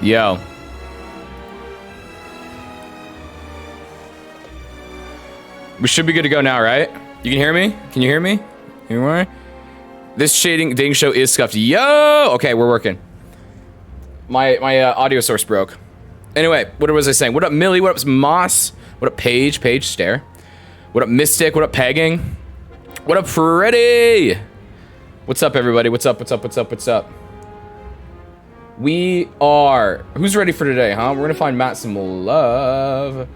Yo. We should be good to go now, right? You can hear me? Can you hear me? Anyway? This dating show is scuffed. Yo! Okay, we're working. My audio source broke. Anyway, what was I saying? What up, Millie? What up, Moss? What up, Paige? Paige, stare. What up, Mystic? What up, Pegging? What up, Freddy? What's up, everybody? What's up? What's up? What's up? What's up? We are... Who's ready for today, huh? We're gonna find Matt some love.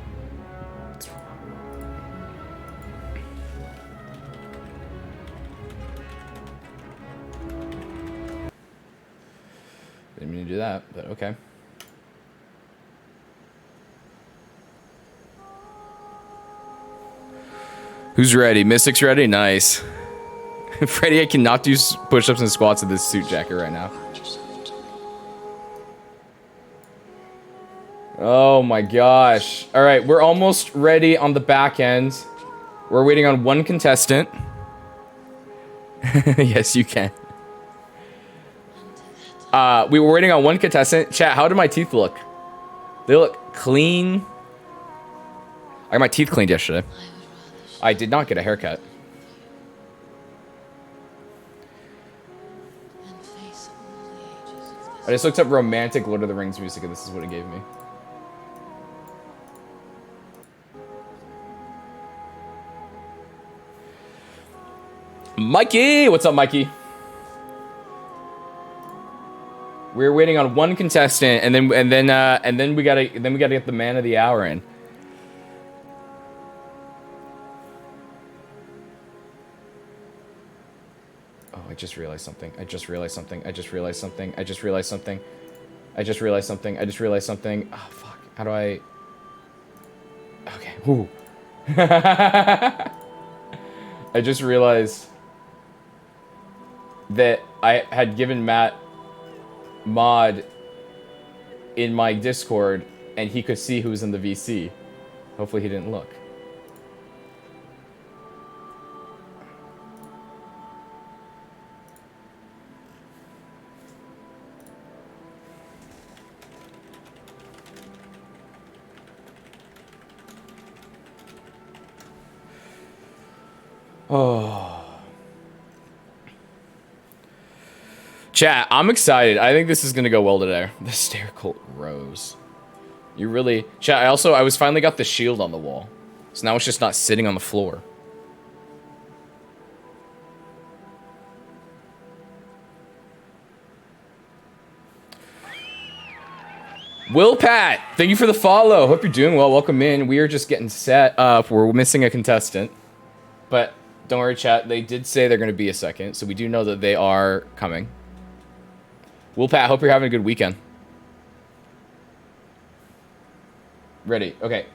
Didn't mean to do that, but okay. Who's ready? Mystic's ready? Nice. Freddy, I cannot do push-ups and squats in this suit jacket right now. Oh my gosh. All right, we're almost ready on the back end. We're waiting on one contestant. Yes, you can. We were waiting on one contestant. Chat, how do my teeth look? They look clean. I got my teeth cleaned yesterday. I did not get a haircut. I just looked up romantic Lord of the Rings music and this is what it gave me. Mikey! What's up, Mikey? We're waiting on one contestant, and then we gotta get the man of the hour in. Oh, I just realized something. I just realized something. I just realized something. I just realized something. I just realized something. I just realized something. Oh fuck! How do I? Okay. Whoo. I just realized that I had given Matt mod in my Discord and he could see who's in the VC. Hopefully he didn't look. Oh. Chat, I'm excited. I think this is gonna go well today. The stair cult rose. You really... Chat, I was finally got the shield on the wall. So now it's just not sitting on the floor. Will Pat, thank you for the follow. Hope you're doing well. Welcome in. We are just getting set up. We're missing a contestant. But don't worry, chat. They did say they're gonna be a second. So we do know that they are coming. Will Pat, hope you're having a good weekend. Ready? Okay.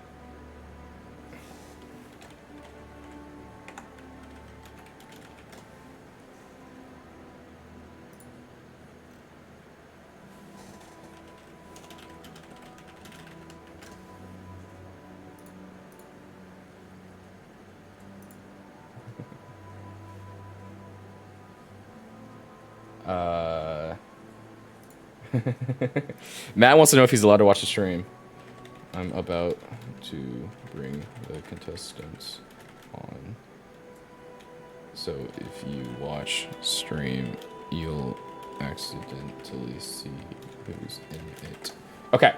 Matt wants to know if he's allowed to watch the stream. I'm about to bring the contestants on. So if you watch stream, you'll accidentally see who's in it. Okay.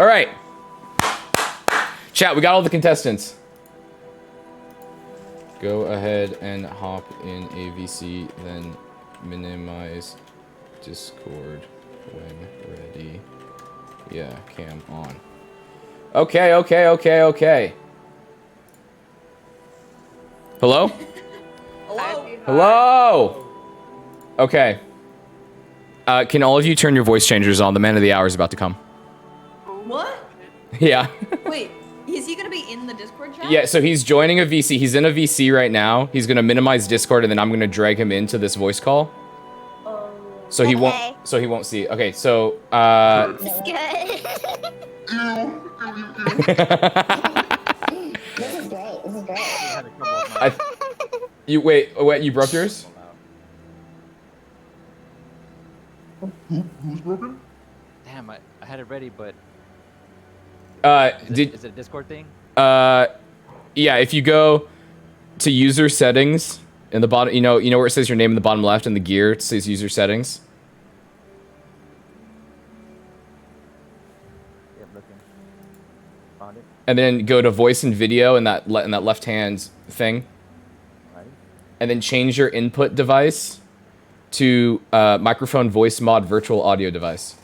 All right. Chat, we got all the contestants. Go ahead and hop in AVC, then minimize Discord when ready. Yeah, cam on. Okay. Hello? Hello? Hello? Okay. Can all of you turn your voice changers on? The man of the hour is about to come. What? Yeah. Wait, is he gonna be in the Discord chat? Yeah, so he's joining a VC. He's in a VC right now. He's gonna minimize Discord, and then I'm gonna drag him into this voice call. So he won't see. Okay, so This is good. This is great. you wait, you broke yours? Who's broken? Damn, I had it ready, but Did is it a Discord thing? yeah, if you go to user settings in the bottom, you know where it says your name in the bottom left and the gear, it says user settings. Yep, looking. Found it. And then go to voice and video in that left hand thing. Right. And then change your input device to microphone voice mod virtual audio device.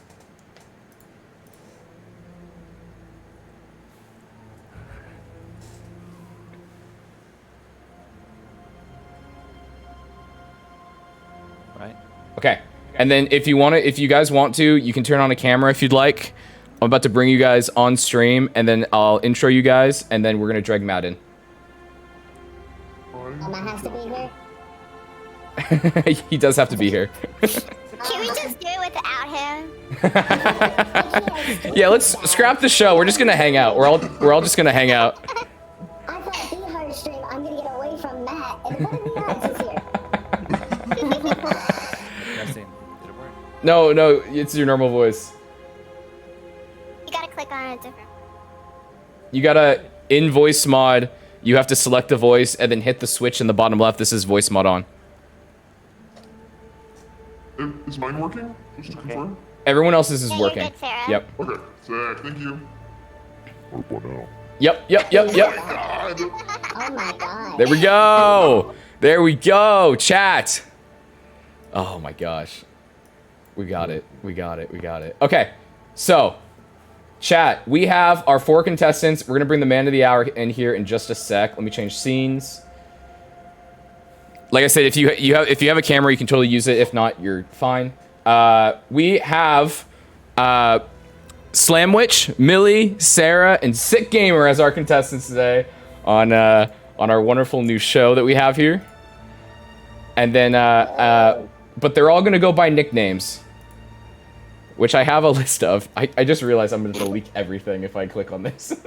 Right. Okay. And then if you guys want to, you can turn on a camera if you'd like. I'm about to bring you guys on stream, and then I'll intro you guys, and then we're gonna drag Matt in. Matt has to be here. He does have to be here. Can we just do it without him? Yeah, let's scrap the show. We're just gonna hang out. We're all just gonna hang out. I thought Beehard stream, I'm gonna get away from Matt, and one of you guys is here. Testing. Did it work? No, it's your normal voice. You gotta click on a different. You gotta in voice mod. You have to select the voice and then hit the switch in the bottom left. This is voice mod on. Is mine working? Just to confirm? Everyone else's is Yeah, you're working. good, Sarah. Yep. Okay, sick, thank you. What now? Yep. God. Oh my god. There we go. There we go. Chat. Oh my gosh. We got it. Okay. So, chat, we have our 4 contestants. We're going to bring the man of the hour in here in just a sec. Let me change scenes. Like I said, if you have a camera, you can totally use it. If not, you're fine. We have Slamwich, Millie, Sarah, and Sick Gamer as our contestants today on our wonderful new show that we have here. And then, but they're all gonna go by nicknames, which I have a list of. I just realized I'm gonna leak everything if I click on this.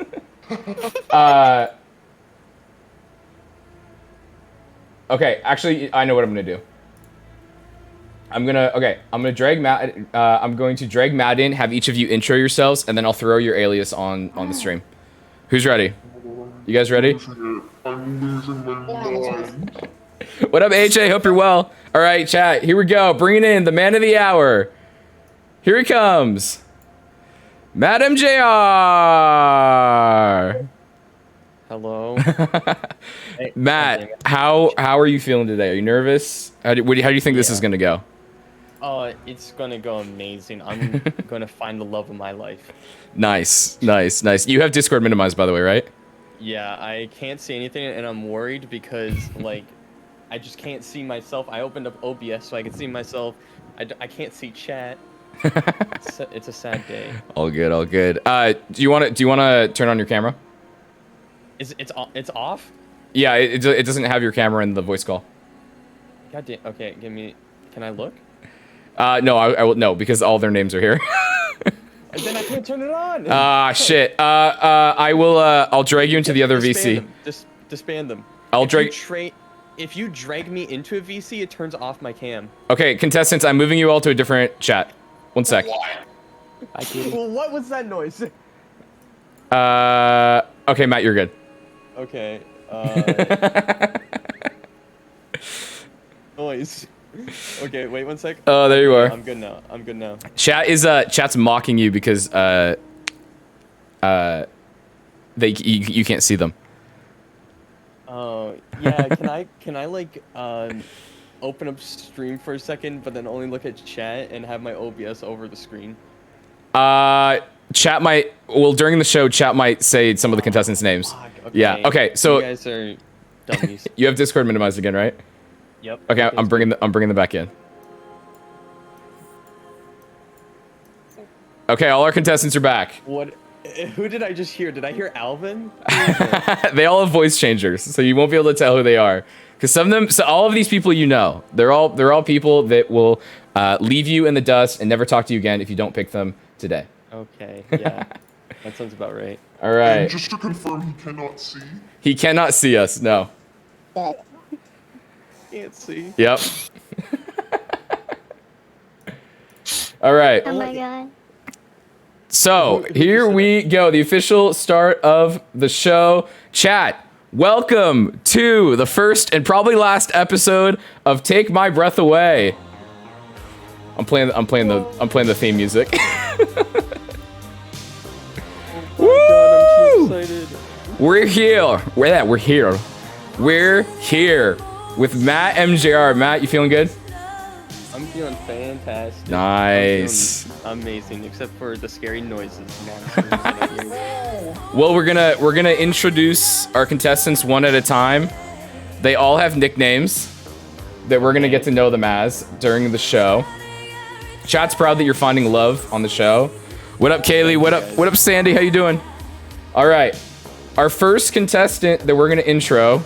Okay, actually, I know what I'm gonna do. I'm gonna drag Matt. I'm going to drag Matt in. Have each of you intro yourselves, and then I'll throw your alias on the stream. Who's ready? You guys ready? I'm losing my mind. What up, AJ? Hope you're well. All right, chat. Here we go. Bringing in the man of the hour. Here he comes. MatteMJR. Hello. Matt, how are you feeling today? Are you nervous? How do you think this is gonna go? Oh, it's gonna go amazing. I'm gonna find the love of my life. Nice. You have Discord minimized, by the way, right? Yeah, I can't see anything, and I'm worried because, like, I just can't see myself. I opened up OBS so I can see myself. I can't see chat. It's a sad day. All good. Do you want to turn on your camera? It's off? Yeah, it doesn't have your camera in the voice call. God damn. Okay, can I look? No, I will no because all their names are here. Then I can't turn it on. Shit. I'll drag you into the other VC. Disband them. If you drag me into a VC, it turns off my cam. Okay, contestants, I'm moving you all to a different chat. 1 sec. Well, what was that noise? Okay, Matt, you're good. Okay. Noise. Okay, wait 1 sec. Oh, there you are. I'm good now. Chat's mocking you because you can't see them. Oh, yeah, can I like open up stream for a second but then only look at chat and have my OBS over the screen? Chat might during the show chat might say some of the contestants' names. Okay. Yeah. Okay, so you guys are dummies. you have Discord minimized again, right? Yep. Okay, I'm bringing them back in. Okay, all our contestants are back. What? Who did I just hear? Did I hear Alvin? They all have voice changers, so you won't be able to tell who they are. Because all of these people you know, they're all people that will leave you in the dust and never talk to you again if you don't pick them today. Okay. Yeah. That sounds about right. All right. And just to confirm, he cannot see. He cannot see us. No. Good. Can't see. Yep. All right. Oh my god. So here we go. The official start of the show. Chat, welcome to the first and probably last episode of Take My Breath Away. I'm playing the theme music. Woo! God, I'm so excited. We're here. We're here. We're here with MatteMJR. Matt, you feeling good? I'm feeling fantastic. Nice. I'm feeling amazing, except for the scary noises. Monsters that I hear. Well, we're gonna introduce our contestants one at a time. They all have nicknames that we're gonna get to know them as during the show. Chat's proud that you're finding love on the show. What up, Kaylee? What up, Sandy? How you doing? All right. Our first contestant that we're gonna intro.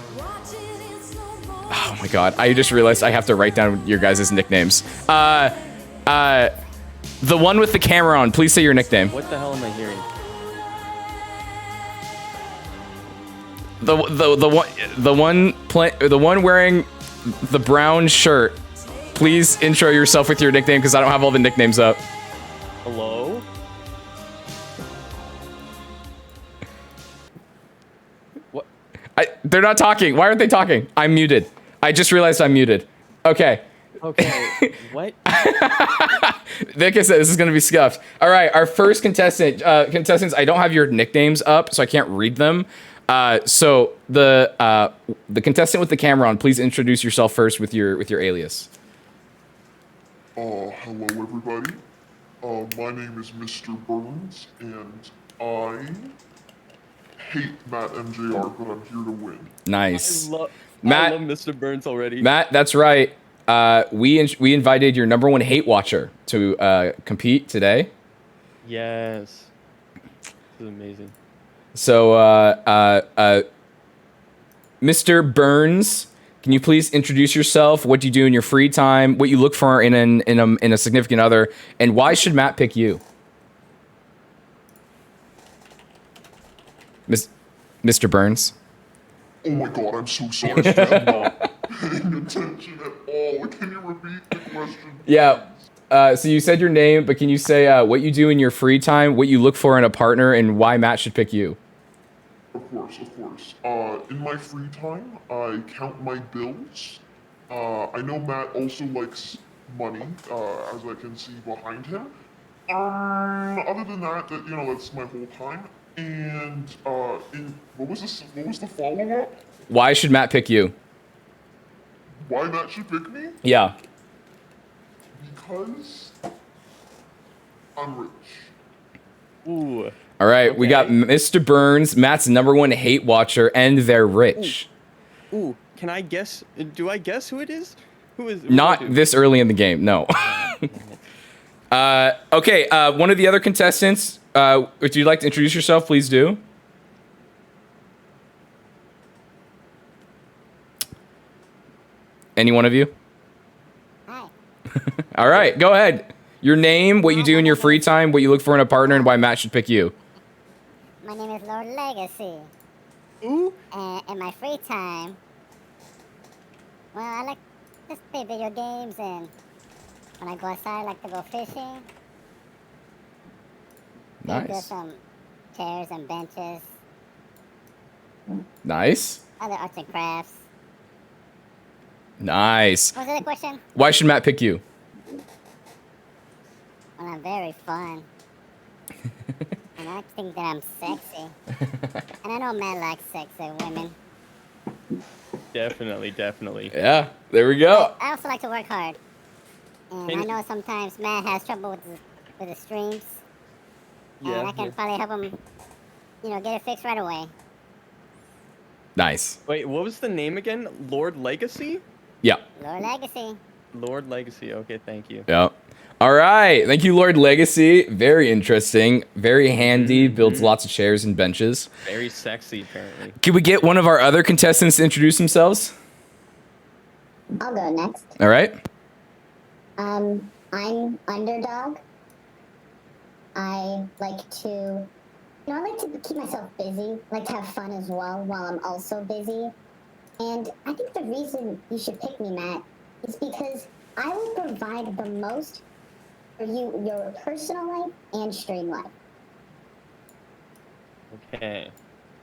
Oh my god! I just realized I have to write down your guys' nicknames. The one with the camera on. Please say your nickname. What the hell am I hearing? The one wearing the brown shirt. Please intro yourself with your nickname because I don't have all the nicknames up. Hello? What? They're not talking. Why aren't they talking? I'm muted. I just realized I'm muted. Okay. Okay. What? Like I said, this is gonna be scuffed. All right, our first contestants. I don't have your nicknames up, so I can't read them. So the contestant with the camera on, please introduce yourself first with your alias. Hello everybody. My name is Mr. Burns, and I hate MatteMJR, but I'm here to win. Nice. Matt, I love Mr. Burns already. Matt, that's right. We invited your #1 hate watcher to compete today. Yes. This is amazing. So, Mr. Burns, can you please introduce yourself? What do you do in your free time? What you look for in a significant other, and why should Matt pick you? Mr. Burns. Oh my god, I'm so sorry. I'm not paying attention at all. Can you repeat the question? Yeah. So you said your name, but can you say what you do in your free time, what you look for in a partner, and why Matt should pick you? Of course. In my free time, I count my bills. I know Matt also likes money, as I can see behind him. Other than that, that's my whole time. And what was the follow-up? Why should Matt pick you? Why Matt should pick me? Yeah. Because I'm rich. Ooh. All right, Okay. we got Mr. Burns, Matt's #1 hate watcher, and they're rich. Ooh. Can I guess? Do I guess who it is? Who is? Not this early in the game, no. Okay, one of the other contestants, if you'd like to introduce yourself, please do. Any one of you? Hi. All right, go ahead. Your name, what you do in your free time, what you look for in a partner, and why Matt should pick you. My name is Lord Legacy. Ooh. And in my free time, well, I like to play video games, and when I go outside, I like to go fishing. Maybe do Nice. some chairs and benches, Nice. other arts and crafts. Nice. What was the other question? Why should Matt pick you? Well, I'm very fun. And I think that I'm sexy. And I know men like sexy women. Definitely. Yeah, there we go. I also like to work hard. And I know sometimes Matt has trouble with the streams. And I can probably help him, get it fixed right away. Nice. Wait, what was the name again? Lord Legacy? Yeah. Lord Legacy. Lord Legacy. Okay, thank you. Yeah. All right. Thank you, Lord Legacy. Very interesting. Very handy. Builds lots of chairs and benches. Very sexy, apparently. Can we get one of our other contestants to introduce themselves? I'll go next. All right. I'm Underdog. I like to keep myself busy, like to have fun as well while I'm also busy. And I think the reason you should pick me, Matt, is because I will provide the most For you, your personal life and stream life. Okay.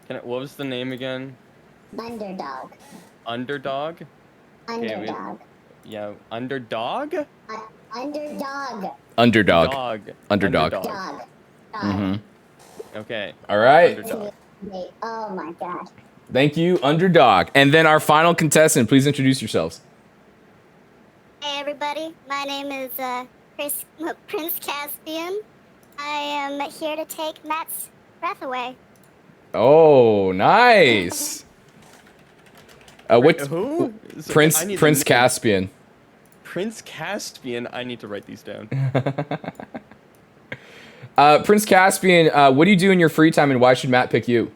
What was the name again? Underdog. Underdog? Okay, Underdog. yeah, underdog? Underdog. Underdog. Dog. Underdog. Dog. Dog. Mm-hmm. Okay. All right. Underdog. Oh my gosh. Thank you, Underdog. And then our final contestant, please introduce yourselves. Hey everybody, my name is Prince Caspian. I am here to take Matt's breath away. Oh, nice. What's Who? So Prince I need the Prince name. Caspian? Prince Caspian. I need to write these down. Prince Caspian, what do you do in your free time, and why should Matt pick you?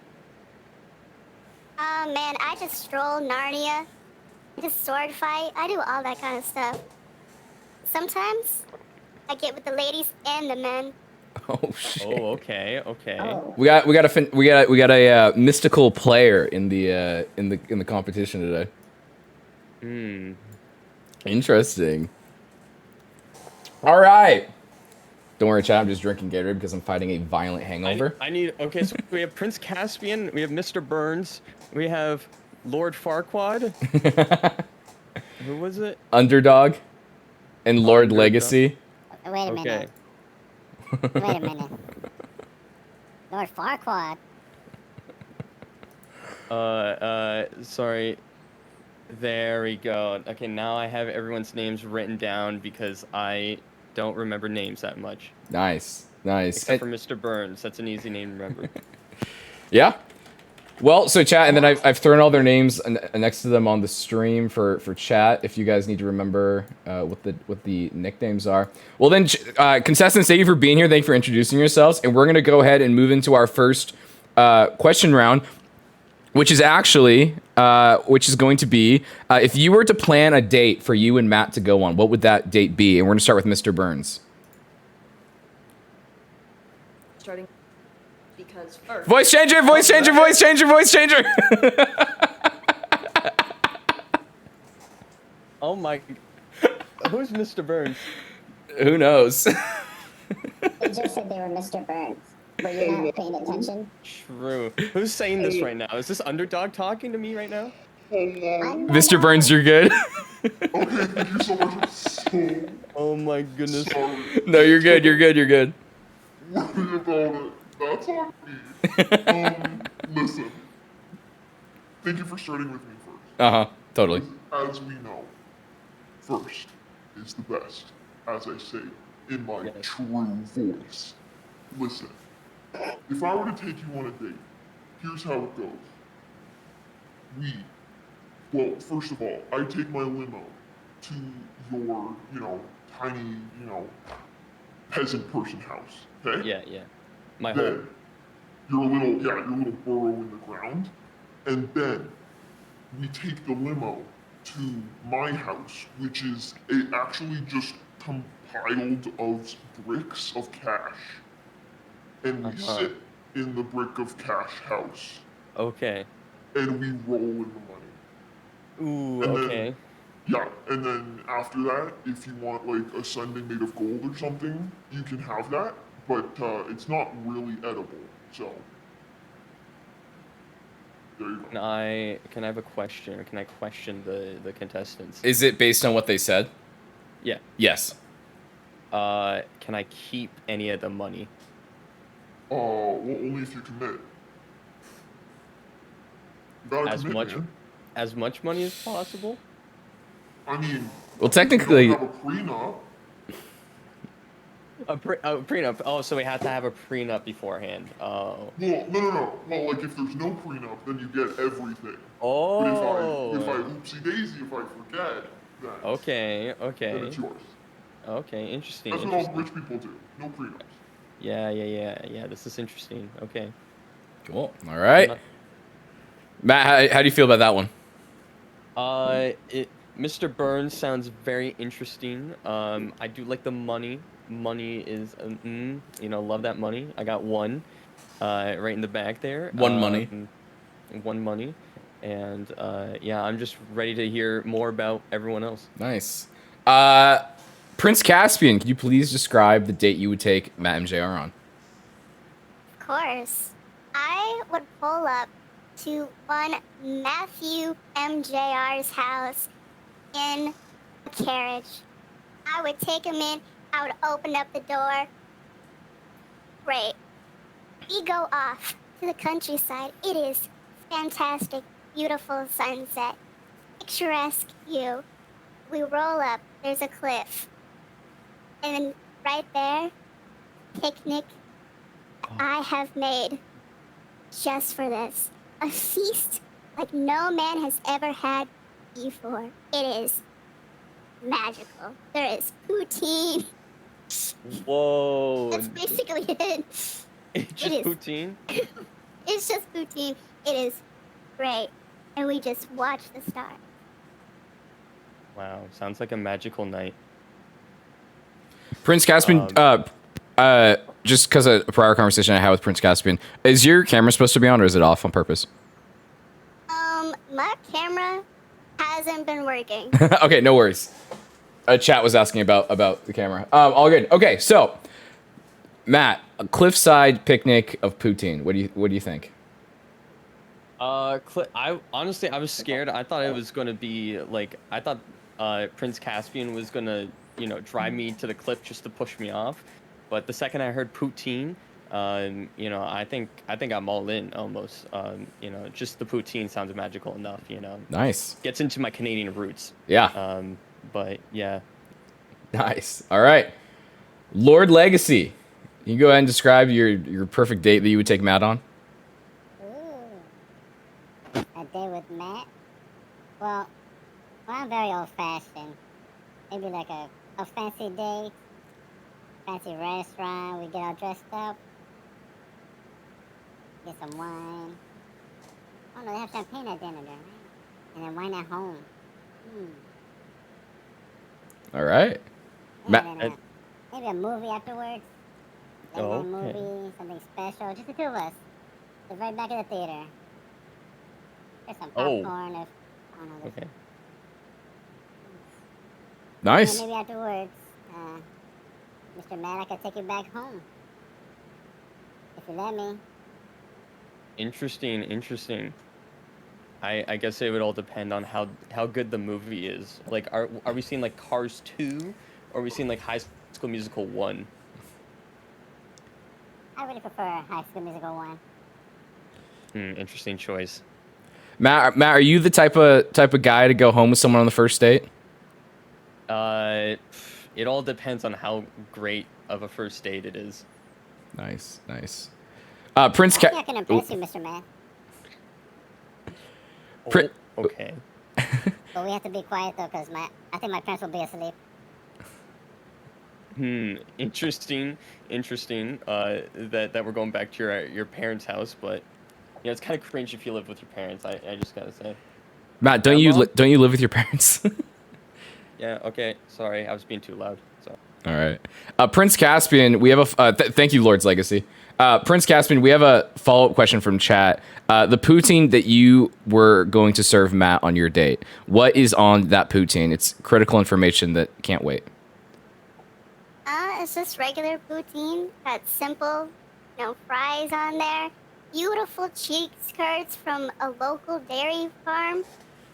Man, I just stroll Narnia. I just sword fight. I do all that kind of stuff. Sometimes I get with the ladies and the men. Oh shit. Oh, okay, okay. Oh. We got a mystical player in the competition today. Hmm. Interesting. All right. Don't worry, chat. I'm just drinking Gatorade because I'm fighting a violent hangover. I need. Okay, so we have Prince Caspian. We have Mr. Burns. We have Lord Farquaad. Who was it? Underdog and Lord Underdog. Legacy. Wait a Okay. minute. Wait a minute. Lord Farquaad. Sorry. There we go. Okay, now I have everyone's names written down because I don't remember names that much. Nice, nice. Except for Mr. Burns. That's an easy name to remember. Yeah. Well, so chat, and then I've thrown all their names next to them on the stream for chat. If you guys need to remember what the nicknames are. Well, then, contestants, thank you for being here. Thank you for introducing yourselves, and we're gonna go ahead and move into our first question round, which is actually which is going to be if you were to plan a date for you and Matt to go on, what would that date be? And we're gonna start with Mr. Burns. Starting because first. Voice changer, voice changer, voice changer, voice changer. Oh my. Who's Mr. Burns? Who knows? They just said they were Mr. Burns. Were you not paying attention? True. Who's saying this right now? Is this Underdog talking to me right now? Mr. Burns, you're good. Okay, thank you so much. I'm so Oh my goodness. sorry. No, you're good. You're good. You're good. Worry about it. That's on me. Listen. Thank you for starting with me first. Uh huh. Totally. As we know, first is the best, as I say in my Yes. true voice. Listen, if I were to take you on a date, here's how it goes. Well, first of all, I take my limo to your, tiny, peasant person house, okay? Yeah, yeah. My home. Then, your little burrow in the ground, and then we take the limo to my house, which is actually just compiled of bricks of cash, and we sit in the brick of cash house, Okay. and we roll in the money. Ooh, And okay. And then after that, if you want like a sundae made of gold or something, you can have that, but it's not really edible, so there you go. Can I have a question? Can I question the contestants? Is it based on what they said? Yeah. Yes. Can I keep any of the money? Well, only if you commit. You gotta As commit, much man. as much money as possible? I mean, Well, technically, you don't have a prenup. A prenup. Oh, so we have to have a prenup beforehand. Oh. Well, no. Well, like if there's no prenup, then you get everything. Oh. But if I oopsie daisy, if I forget, then, Okay. then Okay. it's yours. Okay. Interesting. That's what all Interesting. rich people do. No prenups. Yeah. This is interesting. Okay. cool. All right. Matt, how do you feel about that one? Mr. Burns sounds very interesting. I do like the money. Money is, love that money. I got one, right in the back there. One money. One money, and yeah, I'm just ready to hear more about everyone else. Nice. Prince Caspian, can you please describe the date you would take MatteMJR on? Of course. I would pull up to one MatteMJR's house in a carriage. I would take him in. I would open up the door. Great. We go off to the countryside. It is fantastic, beautiful sunset, picturesque view. We roll up. There's a cliff. And then right there, picnic I have made just for this. A feast like no man has ever had before. It is magical. There is poutine. Whoa. That's basically it. It's just is. poutine? It's just poutine. It is great. And we just watch the stars. Wow, sounds like a magical night. Prince Caspian, just because of a prior conversation I had with Prince Caspian, is your camera supposed to be on or is it off on purpose? My camera hasn't been working. Okay, no worries. Chat was asking about the camera. All good. Okay, so Matt, a cliffside picnic of poutine. What do you think? I honestly was scared. I thought it was gonna be like I thought Prince Caspian was gonna drive me to the cliff just to push me off, but the second I heard poutine, I think I'm all in almost. Just the poutine sounds magical enough. Nice. Gets into my Canadian roots. Yeah. But yeah. Nice. All right. Lord Legacy. Can you go ahead and describe your perfect date that you would take Matt on? Ooh. A day with Matt? Well, I'm very old-fashioned. Maybe like a fancy date, fancy restaurant. We get all dressed up, get some wine. Oh no, they have champagne at dinner there, right? And then wine at home. All right. Yeah, Matt. then, maybe a movie afterwards. Late night Okay. movie, something special. Just the two of us. The very back of the theater. There's some Oh. popcorn. If, I don't know. There's Okay. Nice. And maybe afterwards, Mr. Matt, I could take you back home. If you let me. Interesting. I guess it would all depend on how good the movie is. Like, are we seeing like Cars 2, or are we seeing like High School Musical 1? I really prefer High School Musical 1. Interesting choice. Matt, are you the type of guy to go home with someone on the first date? It all depends on how great of a first date it is. Nice. Prince I think I can impress you, Mr. Matt. Okay. But we have to be quiet, though, because I think my parents will be asleep. Interesting. That we're going back to your parents' house, but it's kind of cringe if you live with your parents. I just gotta say. Matt, don't you live with your parents? Yeah. Okay. Sorry, I was being too loud. So. All right. Prince Caspian, we have a thank you, Lord's Legacy. Prince Caspian, we have a follow-up question from chat. The poutine that you were going to serve Matt on your date, what is on that poutine? It's critical information that can't wait. It's just regular poutine. Got simple, fries on there. Beautiful cheese curds from a local dairy farm.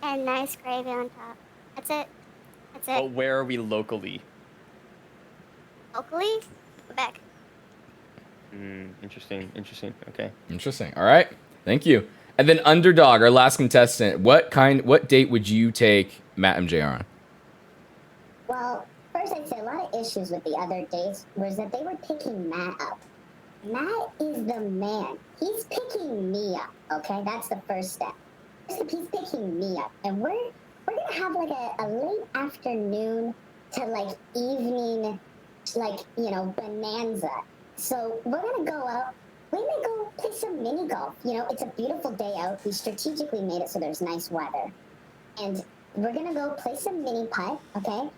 And nice gravy on top. That's it. But where are we locally? Locally? Quebec. Interesting. Okay. Interesting. All right. Thank you. And then Underdog, our last contestant, what date would you take MatteMJR on? Well, first I'd say a lot of issues with the other dates was that they were picking Matt up. Matt is the man. He's picking me up, okay? That's the first step. He's picking me up. And we're gonna have like a late afternoon to like evening, like, bonanza. So we're gonna go out. We may go play some mini golf. It's a beautiful day out. We strategically made it so there's nice weather. And we're gonna go play some mini putt, okay?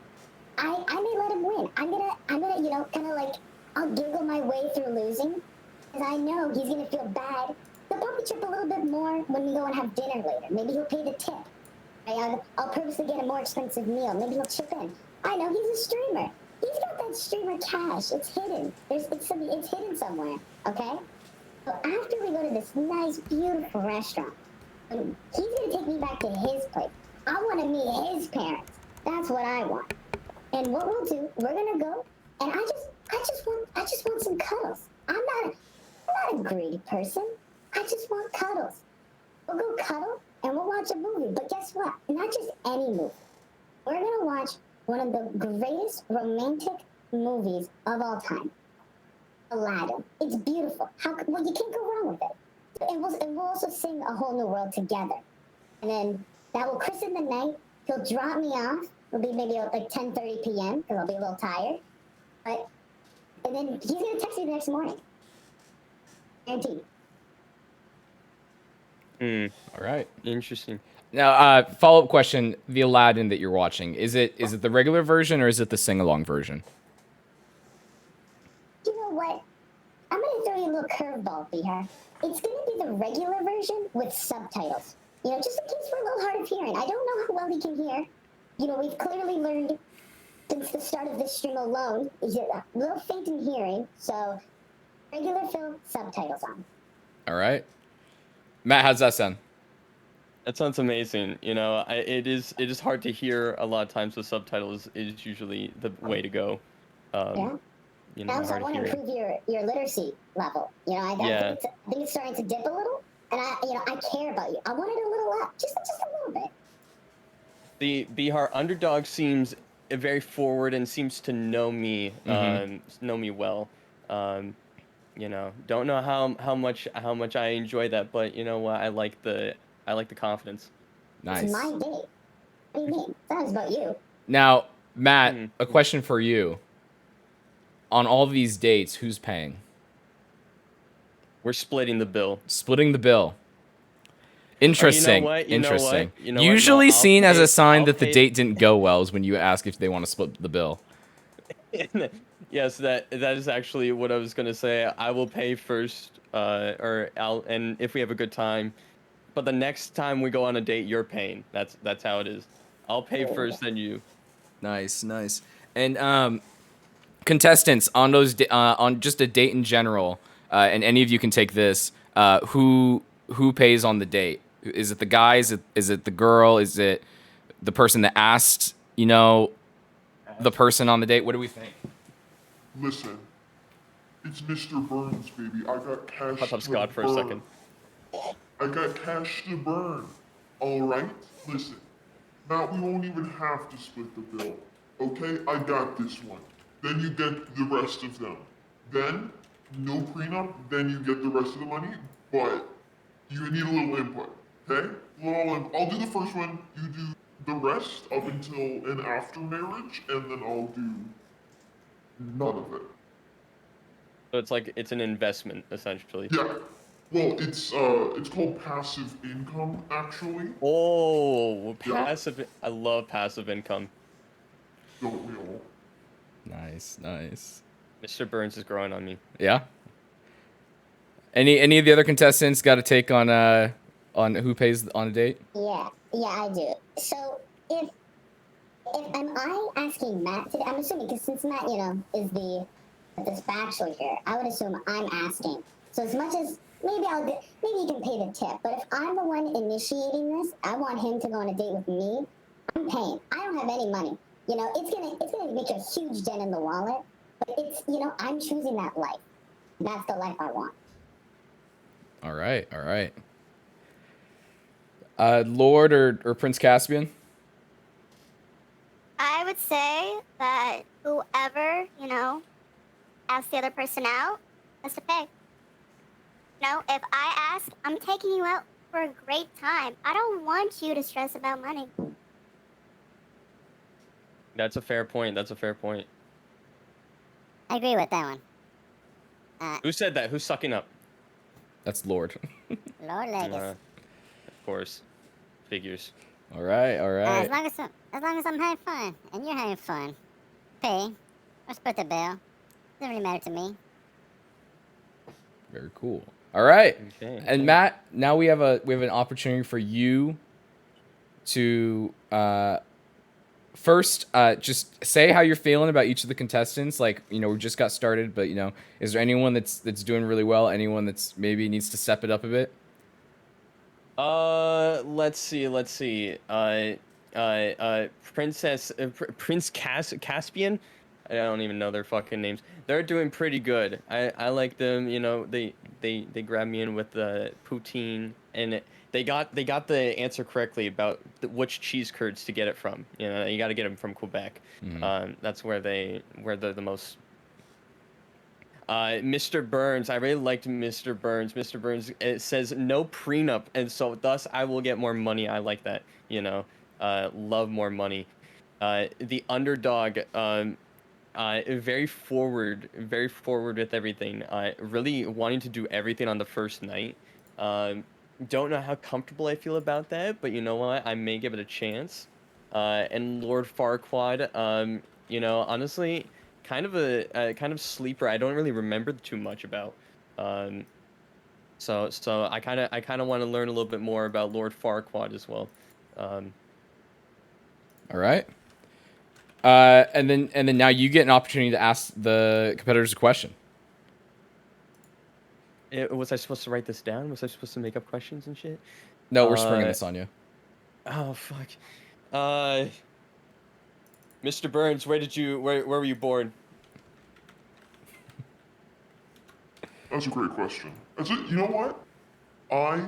I may let him win. I'm gonna, kind of like, I'll giggle my way through losing, because I know he's gonna feel bad. He'll probably chip a little bit more when we go and have dinner later. Maybe he'll pay the tip. I'll purposely get a more expensive meal. Maybe he'll chip in. I know he's a streamer. He's got that stream of cash. It's hidden. It's hidden somewhere. Okay. So after we go to this nice, beautiful restaurant, he's gonna take me back to his place. I want to meet his parents. That's what I want. And what we'll do, we're gonna go, and I just want some cuddles. I'm not a greedy person. I just want cuddles. We'll go cuddle and we'll watch a movie. But guess what? Not just any movie. We're gonna watch one of the greatest romantic movies of all time. Aladdin. It's beautiful. Well, you can't go wrong with it. And we'll also sing A Whole New World together. And then that will christen the night. He'll drop me off. It'll be maybe like 10:30 p.m. because I'll be a little tired. And then he's gonna text me the next morning. Guaranteed. All right. Interesting. Now, follow-up question: the Aladdin that you're watching, is it the regular version or is it the sing-along version? You know what? I'm gonna throw you a little curveball, Bihar. It's gonna be the regular version with subtitles. You know, just in case we're a little hard of hearing. I don't know how well he can hear. You know, we've clearly learned since the start of this stream alone, he's a little faint in hearing, so regular film, subtitles on. All right. Matt, how's that sound? That sounds amazing. You know, it is hard to hear a lot of times with subtitles is usually the way to go. Yeah. You And know, also, I hard want to to hear. improve your literacy level. You know, Yeah. I think it's starting to dip a little, and I care about you. I want it a little up, just a little bit. The Bihar underdog seems very forward and seems to know me, know me well. You know, don't know how much I enjoy that, but you know what? I like the confidence. Nice. It's my day. What do you mean? That was about you. Now, Matt, a question for you. On all these dates, who's paying? We're splitting the bill. Splitting the bill. Interesting. what? Interesting. You know what? No, Usually I'll seen as pay- a sign I'll that the pay- date didn't go well is when you ask if they want to split the bill. Yes, that is actually what I was gonna say. I will pay first, and if we have a good time, but the next time we go on a date, you're paying. That's how it is. I'll pay first, then you. Nice, nice. And contestants on on just a date in general, and any of you can take this. Who pays on the date? Is it the guy? Is it the girl? Is it the person that asked? You know, the person on the date. What do we think? Listen, it's Mr. Burns, baby. I got cash Hot tub to Scott for a burn. second. I got cash to burn. All right? Listen, Matt, we won't even have to split the bill. Okay? I got this one. Then you get the rest of them. Then, no prenup, then you get the rest of the money, but you need a little input. Okay? I'll do the first one, you do the rest up until and after marriage, and then I'll do none of it. So it's an investment essentially. Yeah. Well, it's called passive income, actually. Oh, Yeah. passive! I love passive income. Don't we all? Nice, nice. Mr. Burns is growing on me. Yeah. Any of the other contestants got a take on who pays on a date? Yeah, I do. So if am I asking Matt today? I'm assuming because since Matt, you know, is the dispatcher here, I would assume I'm asking. So as much as maybe you can pay the tip, but if I'm the one initiating this, I want him to go on a date with me. I'm paying. I don't have any money. You know, it's gonna make a huge dent in the wallet, but it's, you know, I'm choosing that life. That's the life I want. All right, all right. Lord or Prince Caspian? I would say that whoever, you know, asks the other person out has to pay. You know, if I ask, I'm taking you out for a great time. I don't want you to stress about money. That's a fair point. That's a fair point. I agree with that one. Who said that? Who's sucking up? That's Lord. Lord Legacy. Of course. Figures. All right, all right. As long as I'm having fun and you're having fun, pay or split the bill. Doesn't really matter to me. Very cool. All right. Okay. And Matt, now we have an opportunity for you to first, just say how you're feeling about each of the contestants. Like, you know, we just got started, but you know, is there anyone that's doing really well? Anyone that's maybe needs to step it up a bit? Let's see. Prince Caspian. I don't even know their fucking names. They're doing pretty good. I like them. You know, they grabbed me in with the poutine, and they got the answer correctly about which cheese curds to get it from. You know, you got to get them from Quebec. That's where they're the most. Mr. Burns, I really liked Mr. Burns. Mr. Burns, it says no prenup, and so thus I will get more money. I like that, you know. Love more money. The underdog, very forward with everything. Really wanting to do everything on the first night. Don't know how comfortable I feel about that, but you know what? I may give it a chance. And Lord Farquaad, you know, honestly, kind of a kind of sleeper. I don't really remember too much about. So I kind of want to learn a little bit more about Lord Farquaad as well. All right. And then now you get an opportunity to ask the competitors a question. Was I supposed to write this down? Was I supposed to make up questions and shit? No, we're springing this on you. Oh fuck. Mr. Burns, where were you born? That's a great question. You know what? I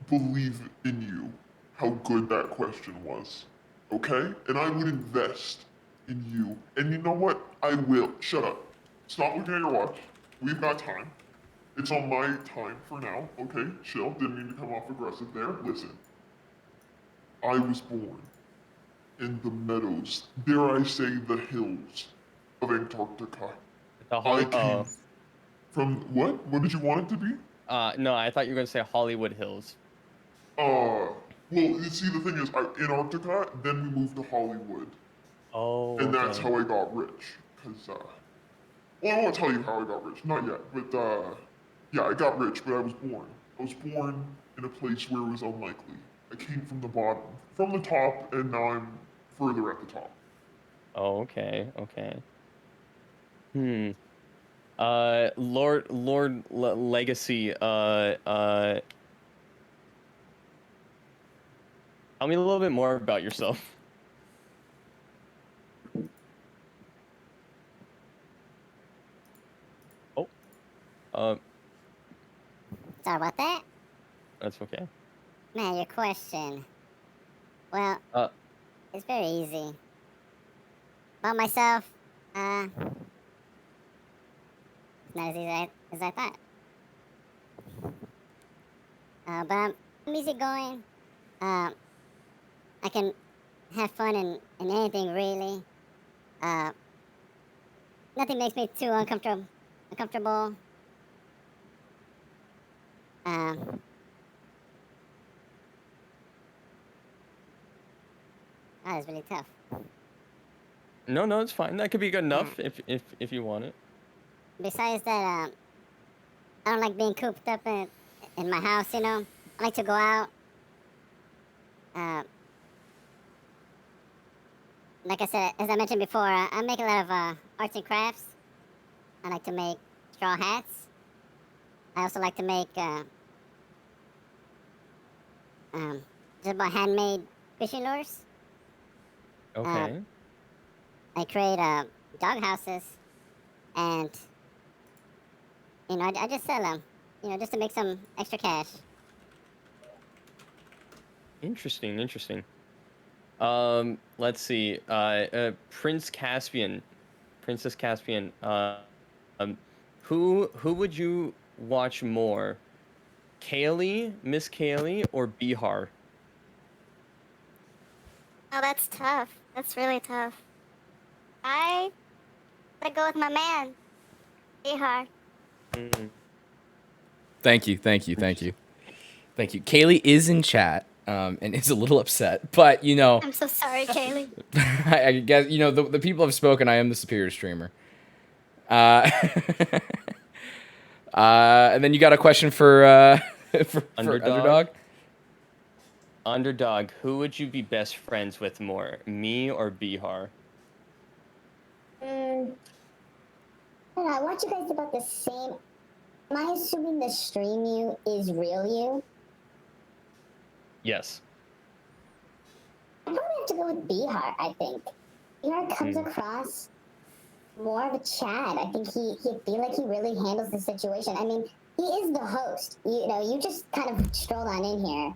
believe in you. How good that question was. Okay? And I would invest in you. And you know what? I will. Shut up. Stop looking at your watch. We've got time. It's on my time for now. Okay? Chill. Didn't mean to come off aggressive there. Listen. I was born in the meadows, dare I say the hills of Antarctica. I came from what? What did you want it to be? No, I thought you were gonna say Hollywood Hills. Well, you see, the thing is, Antarctica, then we moved to Hollywood. Oh, And that's okay. how I got rich. Because, well, I won't tell you how I got rich, not yet. But, yeah, I got rich, but I was born. I was born in a place where it was unlikely. I came from the bottom, from the top, and now I'm further at the top. Oh, okay. Lord Legacy, tell me a little bit more about yourself. Oh. Sorry about that. That's okay. Man, your question. Well, it's very easy. About myself, it's not as easy as I thought. But I'm easygoing. I can have fun in anything, really. Nothing makes me too uncomfortable. That is really tough. No, it's fine. That could be good enough if you want it. Besides that, I don't like being cooped up in my house, you know. I like to go out. Like I said, as I mentioned before, I make a lot of arts and crafts. I like to make straw hats. I also like to make just about handmade fishing lures. Okay. I create dog houses, and you know, I just sell them, you know, just to make some extra cash. Interesting. Let's see. Princess Caspian. Who would you watch more? Miss Kaylee, or Bihar? Oh, that's tough. That's really tough. I gotta go with my man, Bihar. Thank you. Kaylee is in chat, and is a little upset, but you know, I'm so sorry, Kaylee. I guess you know the people have spoken. I am the superior streamer. And then you got a question for for Underdog? underdog. Underdog, who would you be best friends with more, me or Bihar? I don't know, I want you guys about the same. Am I assuming the stream you is real you? Yes. I probably have to go with Bihar, I think. Bihar comes across more of a Chad. I think he feel like he really handles the situation. I mean, he is the host. You know, you just kind of strolled on in here.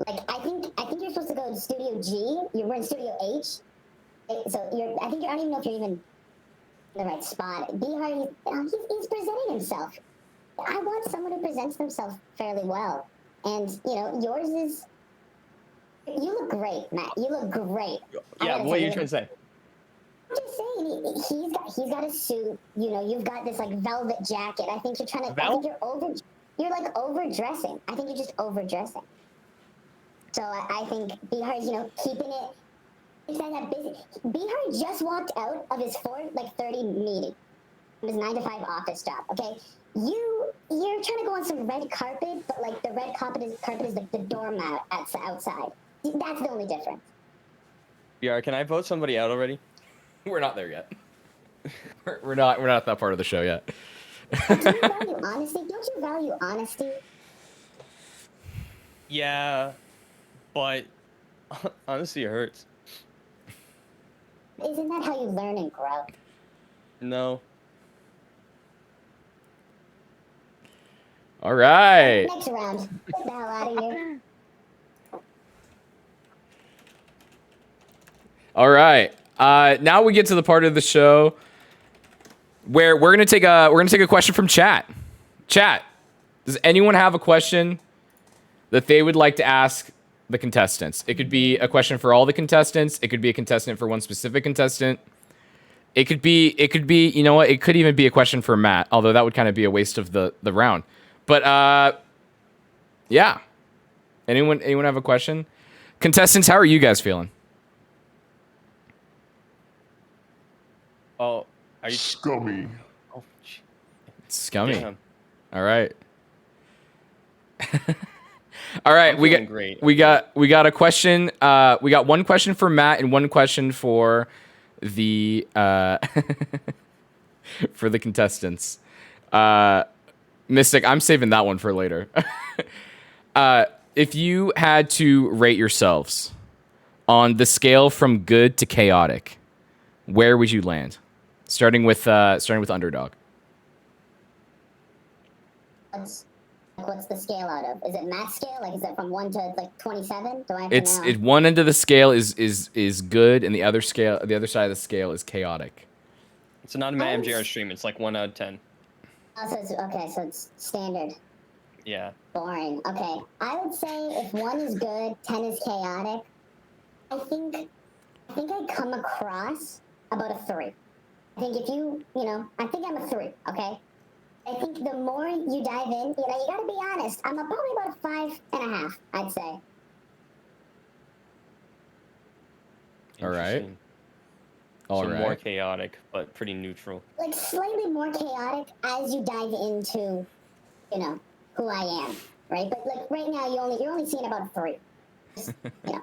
Like, I think you're supposed to go to Studio G. We're in Studio H. So I don't even know if you're even in the right spot. Bihar, he's presenting himself. I want someone who presents themselves fairly well. And, you know, yours is... You look great, Matt. You look great. Yeah, what are you trying to say? I'm just saying, he's got a suit. You know, you've got this like velvet jacket. I think you're trying to. I think you're like overdressing. I think you're just overdressing. So I think Bihar's, you know, keeping it. It's not busy. Bihar just walked out of his 4:30 meeting, his 9 to 5 office job. Okay, you're trying to go on some red carpet, but like the red carpet is like the doormat outside. That's the only difference. BR, can I vote somebody out already? We're not there yet. We're not at that part of the show yet. Do you value honesty? Don't you value honesty? Yeah, but honestly, it hurts. Isn't that how you learn and grow? No. All right. Next round. Get the hell out of here. All right. Now we get to the part of the show where we're gonna take a question from chat. Chat, does anyone have a question that they would like to ask the contestants? It could be a question for all the contestants. It could be a contestant for one specific contestant. It could be, you know what? It could even be a question for Matt, although that would kind of be a waste of the round. But yeah. Anyone have a question? Contestants, how are you guys feeling? Oh, are you Scummy. Oh, Scummy. damn. All right. All right, I'm we feeling got great. we got a question. We got one question for Matt and one question for the for the contestants. Mystic, I'm saving that one for later. If you had to rate yourselves on the scale from good to chaotic, where would you land? Starting with Underdog. What's the scale out of? Is it Matt's scale? Like, is it from 1 to like 27? Do I have It's to know? one end of the scale is good, and the other side of the scale is chaotic. It's not a MatteMJR stream. It's like 1 out of 10. Oh, so it's, okay, so it's standard. Yeah. Boring. Okay. I would say if 1 is good, 10 is chaotic. I think I come across about a 3. I think if you know, I think I'm a 3, okay? I think the more you dive in, you know, you gotta be honest. I'm probably about a 5.5, I'd say. All right. Interesting. All So right. more chaotic, but pretty neutral. Like slightly more chaotic as you dive into, you know, who I am, right? But like right now, you're only seeing about 3. Just, you know.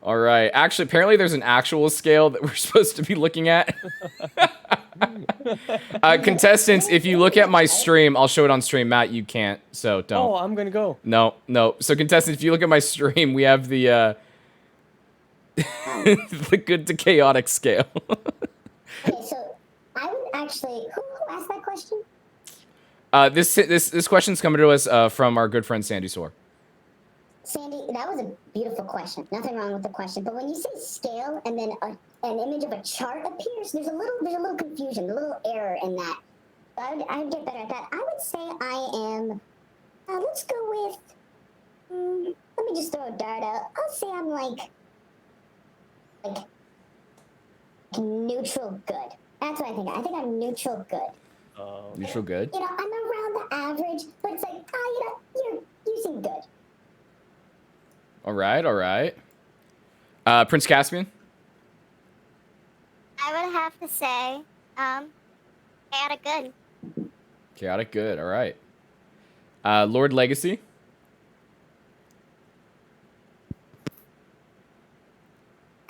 All right. Actually, apparently there's an actual scale that we're supposed to be looking at. Contestants, if you look at my stream, I'll show it on stream. Matt, you can't, so don't. Oh, I'm gonna go. No. So contestants, if you look at my stream, we have the the good to chaotic scale. Okay, so I would actually. Who asked that question? This question's coming to us from our good friend Sandy Soar. Sandy, that was a beautiful question. Nothing wrong with the question, but when you say scale and then an image of a chart appears, there's a little confusion, a little error in that. I would get better at that. I would say I am. Let's go with. Let me just throw a dart out. I'll say I'm like neutral good. That's what I think. I think I'm neutral good. Neutral good. You know, I'm around the average, but it's like, you know, you seem good. All right. Prince Caspian. I would have to say, chaotic good. Chaotic good. All right. Lord Legacy.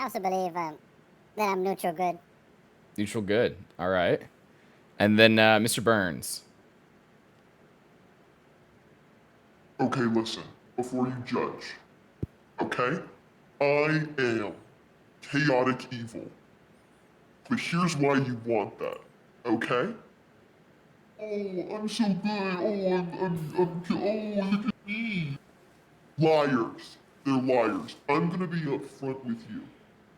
I also believe that I'm neutral good. Neutral good. All right. And then Mr. Burns. Okay, listen, before you judge, okay? I am chaotic evil. But here's why you want that, okay? Oh, I'm so good. Oh, oh, look at me. Liars. They're liars. I'm gonna be upfront with you,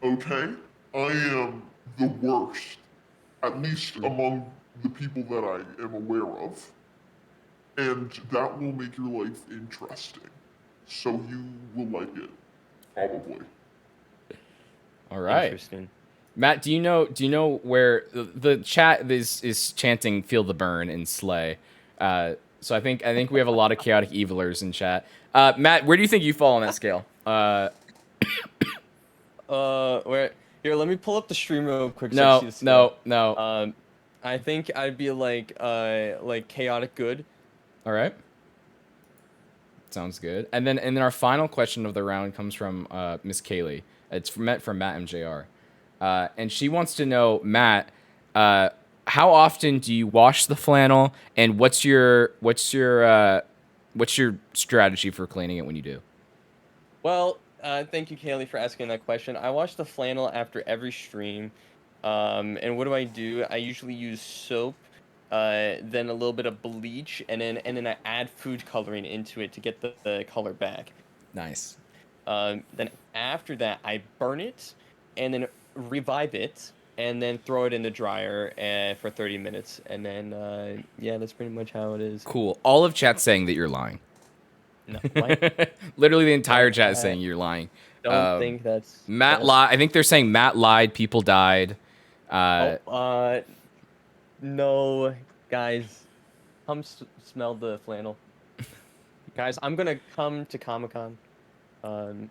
okay? I am the worst, at least among the people that I am aware of. And that will make your life interesting. So you will like it, probably. All right. Interesting. Matt, do you know where the chat is chanting "Feel the burn" and slay? So I think we have a lot of chaotic evilers in chat. Matt, where do you think you fall on that scale? Where? Here, let me pull up the stream real quick. So I can see the no, scale. no. I think I'd be like chaotic good. All right. Sounds good. And then our final question of the round comes from Miss Kaylee. It's from MatteMJR. And she wants to know, Matt, how often do you wash the flannel, and what's your strategy for cleaning it when you do? Well, thank you, Kaylee, for asking that question. I wash the flannel after every stream. And what do? I usually use soap, then a little bit of bleach, and then I add food coloring into it to get the color back. Nice. Then after that, I burn it, and then revive it, and then throw it in the dryer for 30 minutes. And then, yeah, that's pretty much how it is. Cool. All of chat's saying that you're lying. No, what? Literally the entire chat is saying you're lying. Don't think that's... Matt lied. I think they're saying Matt lied. People died. No, guys. Come smell the flannel. Guys, I'm gonna come to Comic-Con. Sorry.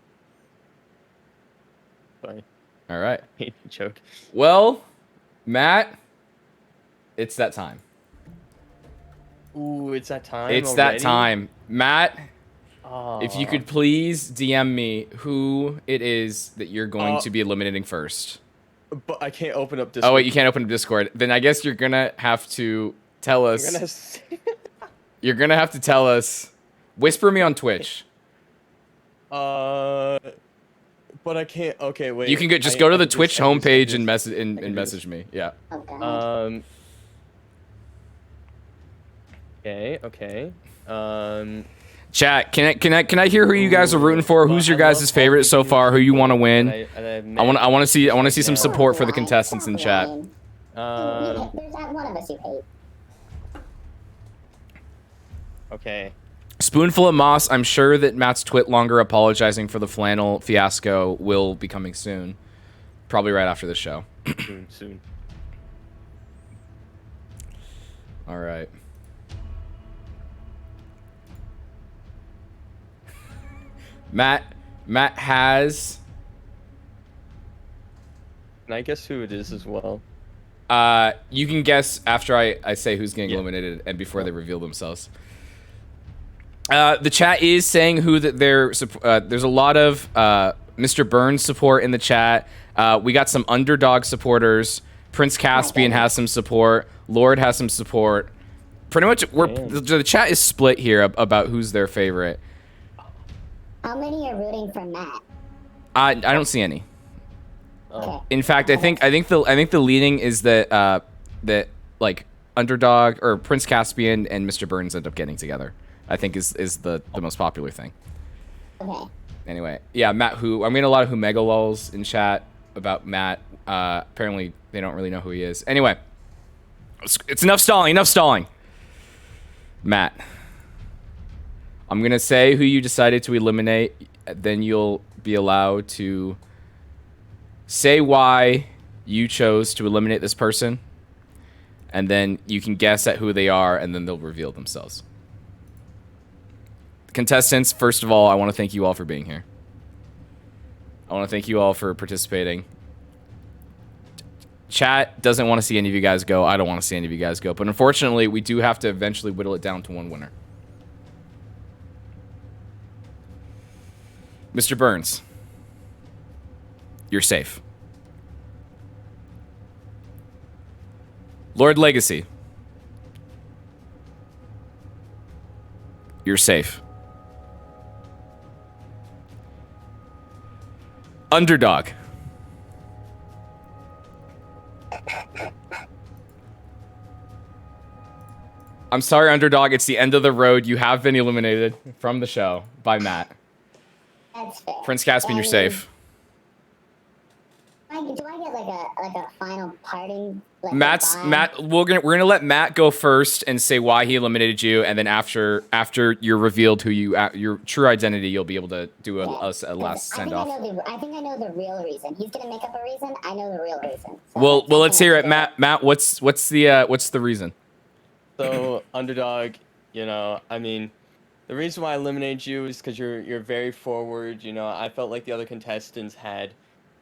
All right. Hate to choke. Well, Matt, it's that time. Ooh, it's that time. It's already? that time. Matt, Oh. if you could please DM me who it is that you're going to be eliminating first. But I can't open up Discord. Oh, wait, you can't open up Discord. Then I guess you're going to have to tell us. You're going to have to tell us. Whisper me on Twitch. But I can't. Okay, wait. You can just go to the Twitch homepage and message me. Yeah. Okay. Chat, can I hear who you guys are rooting for? Who's your guys' favorite so far? Who you want to win? I want to see some support for the contestants in chat. There's that one of us you hate. Okay. Spoonful of Moss. I'm sure that Matt's twit longer apologizing for the flannel fiasco will be coming soon. Probably right after the show. Soon. All right. Matt has... Can I guess who it is as well? You can guess after I say who's getting eliminated and before they reveal themselves. The chat is saying who that there's a lot of Mr. Burns support in the chat. We got some underdog supporters. Prince Caspian has some support. Lord has some support. Pretty much, the chat is split here about who's their favorite. How many are rooting for Matt? I don't see any. Okay. In fact, I think the leading is that like underdog or Prince Caspian and Mr. Burns end up getting together. I think is the most popular thing. Okay. Anyway, yeah, Matt Who. I'm getting a lot of Who Mega Lulz in chat about Matt. Apparently they don't really know who he is. Anyway, it's enough stalling. Enough stalling. Matt, I'm gonna say who you decided to eliminate. Then you'll be allowed to say why you chose to eliminate this person, and then you can guess at who they are, and then they'll reveal themselves. Contestants, first of all, I want to thank you all for being here. I want to thank you all for participating. Chat doesn't want to see any of you guys go. I don't want to see any of you guys go. But unfortunately, we do have to eventually whittle it down to one winner. Mr. Burns, You're safe. Lord Legacy. You're safe. Underdog. I'm sorry, Underdog. It's the end of the road. You have been eliminated from the show by Matt. That's fair. Prince Caspian, you're safe. Do I get like a final parting? Like Matt. We're gonna let Matt go first and say why he eliminated you, and then after you're revealed who your true identity, you'll be able to do a last send off. I think I know the real reason. He's gonna make up a reason. I know the real reason. So Well, let's hear it, Matt. Matt, what's the reason? So, Underdog, you know, I mean, the reason why I eliminated you is because you're very forward. You know, I felt like the other contestants had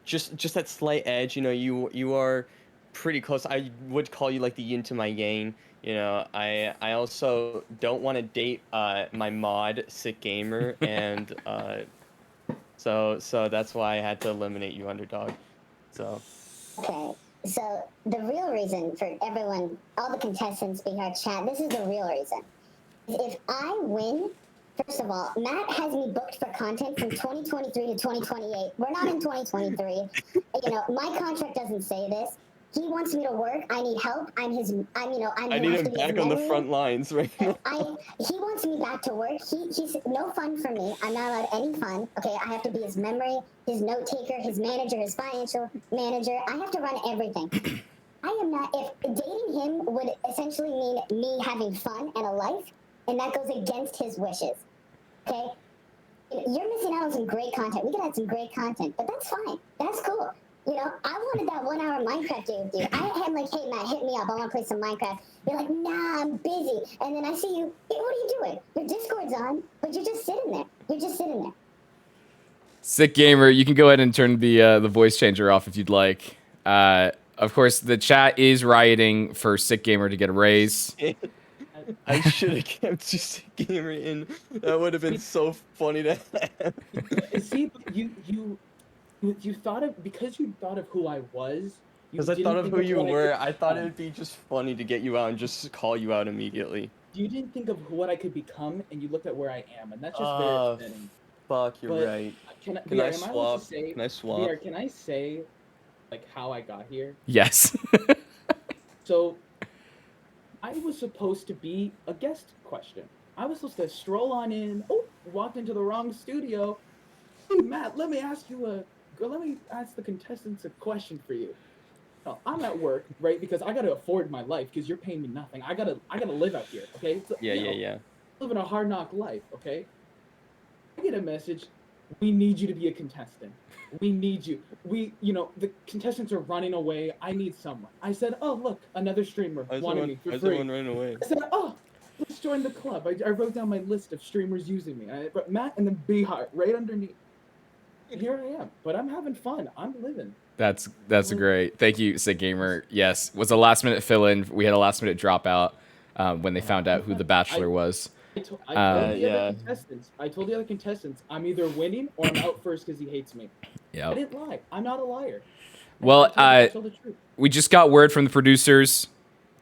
just that slight edge. You know, you are pretty close. I would call you like the yin to my yang. You know, I also don't want to date my mod Sick Gamer, and so that's why I had to eliminate you, Underdog. So. Okay. So the real reason for everyone, all the contestants being our chat, this is the real reason. If I win, first of all, Matt has me booked for content from 2023 to 2028. We're not in 2023. You know, my contract doesn't say this. He wants me to work. I need help. I need him back on the front lines right now. He wants me back to work. He's no fun for me. I'm not allowed any fun. Okay, I have to be his memory, his note taker, his manager, his financial manager. I have to run everything. I am not. If dating him would essentially mean me having fun and a life, and that goes against his wishes. Okay, you're missing out on some great content. We could have some great content, but that's fine. That's cool. You know, I wanted that 1 hour Minecraft day with you. I had like, hey Matt, hit me up. I want to play some Minecraft. You're like, nah, I'm busy. And then I see you. Hey, what are you doing? Your Discord's on, but you're just sitting there. You're just sitting there. Sick Gamer, you can go ahead and turn the voice changer off if you'd like. Of course, the chat is rioting for Sick Gamer to get a raise. I should have kept you Sick Gamer in. That would have been so funny to have. See, you thought of, because you thought of who I was. Because I thought of who you were, I thought it would be just funny to get you out and just call you out immediately. You didn't think of what I could become, and you looked at where I am, and that's just very upsetting. Fuck, you're right. Can I VR, swap? Can I swap? VR, can I say, like, how I got here? Yes. So, I was supposed to be a guest question. I was supposed to stroll on in. Oh, walked into the wrong studio. Hey, Matt, let me ask the contestants a question for you. No, I'm at work, right? Because I gotta afford my life. Because you're paying me nothing. I gotta live out here, okay? So, Yeah. Living a hard knock life, okay? I get a message. We need you to be a contestant. We need you. The contestants are running away. I need someone. I said, oh look, another streamer wanted me for free. Someone ran away? I said, oh, let's join the club. I wrote down my list of streamers using me. I put Matt and then Bihar right underneath. Here I am, but I'm having fun. I'm living. That's great. Thank you, Sick Gamer. Yes, was a last minute fill in. We had a last minute dropout when they found out who the Bachelor was. I told the other contestants, I'm either winning or I'm out first because he hates me. Yeah. I didn't lie. I'm not a liar. Well, I told the truth. We just got word from the producers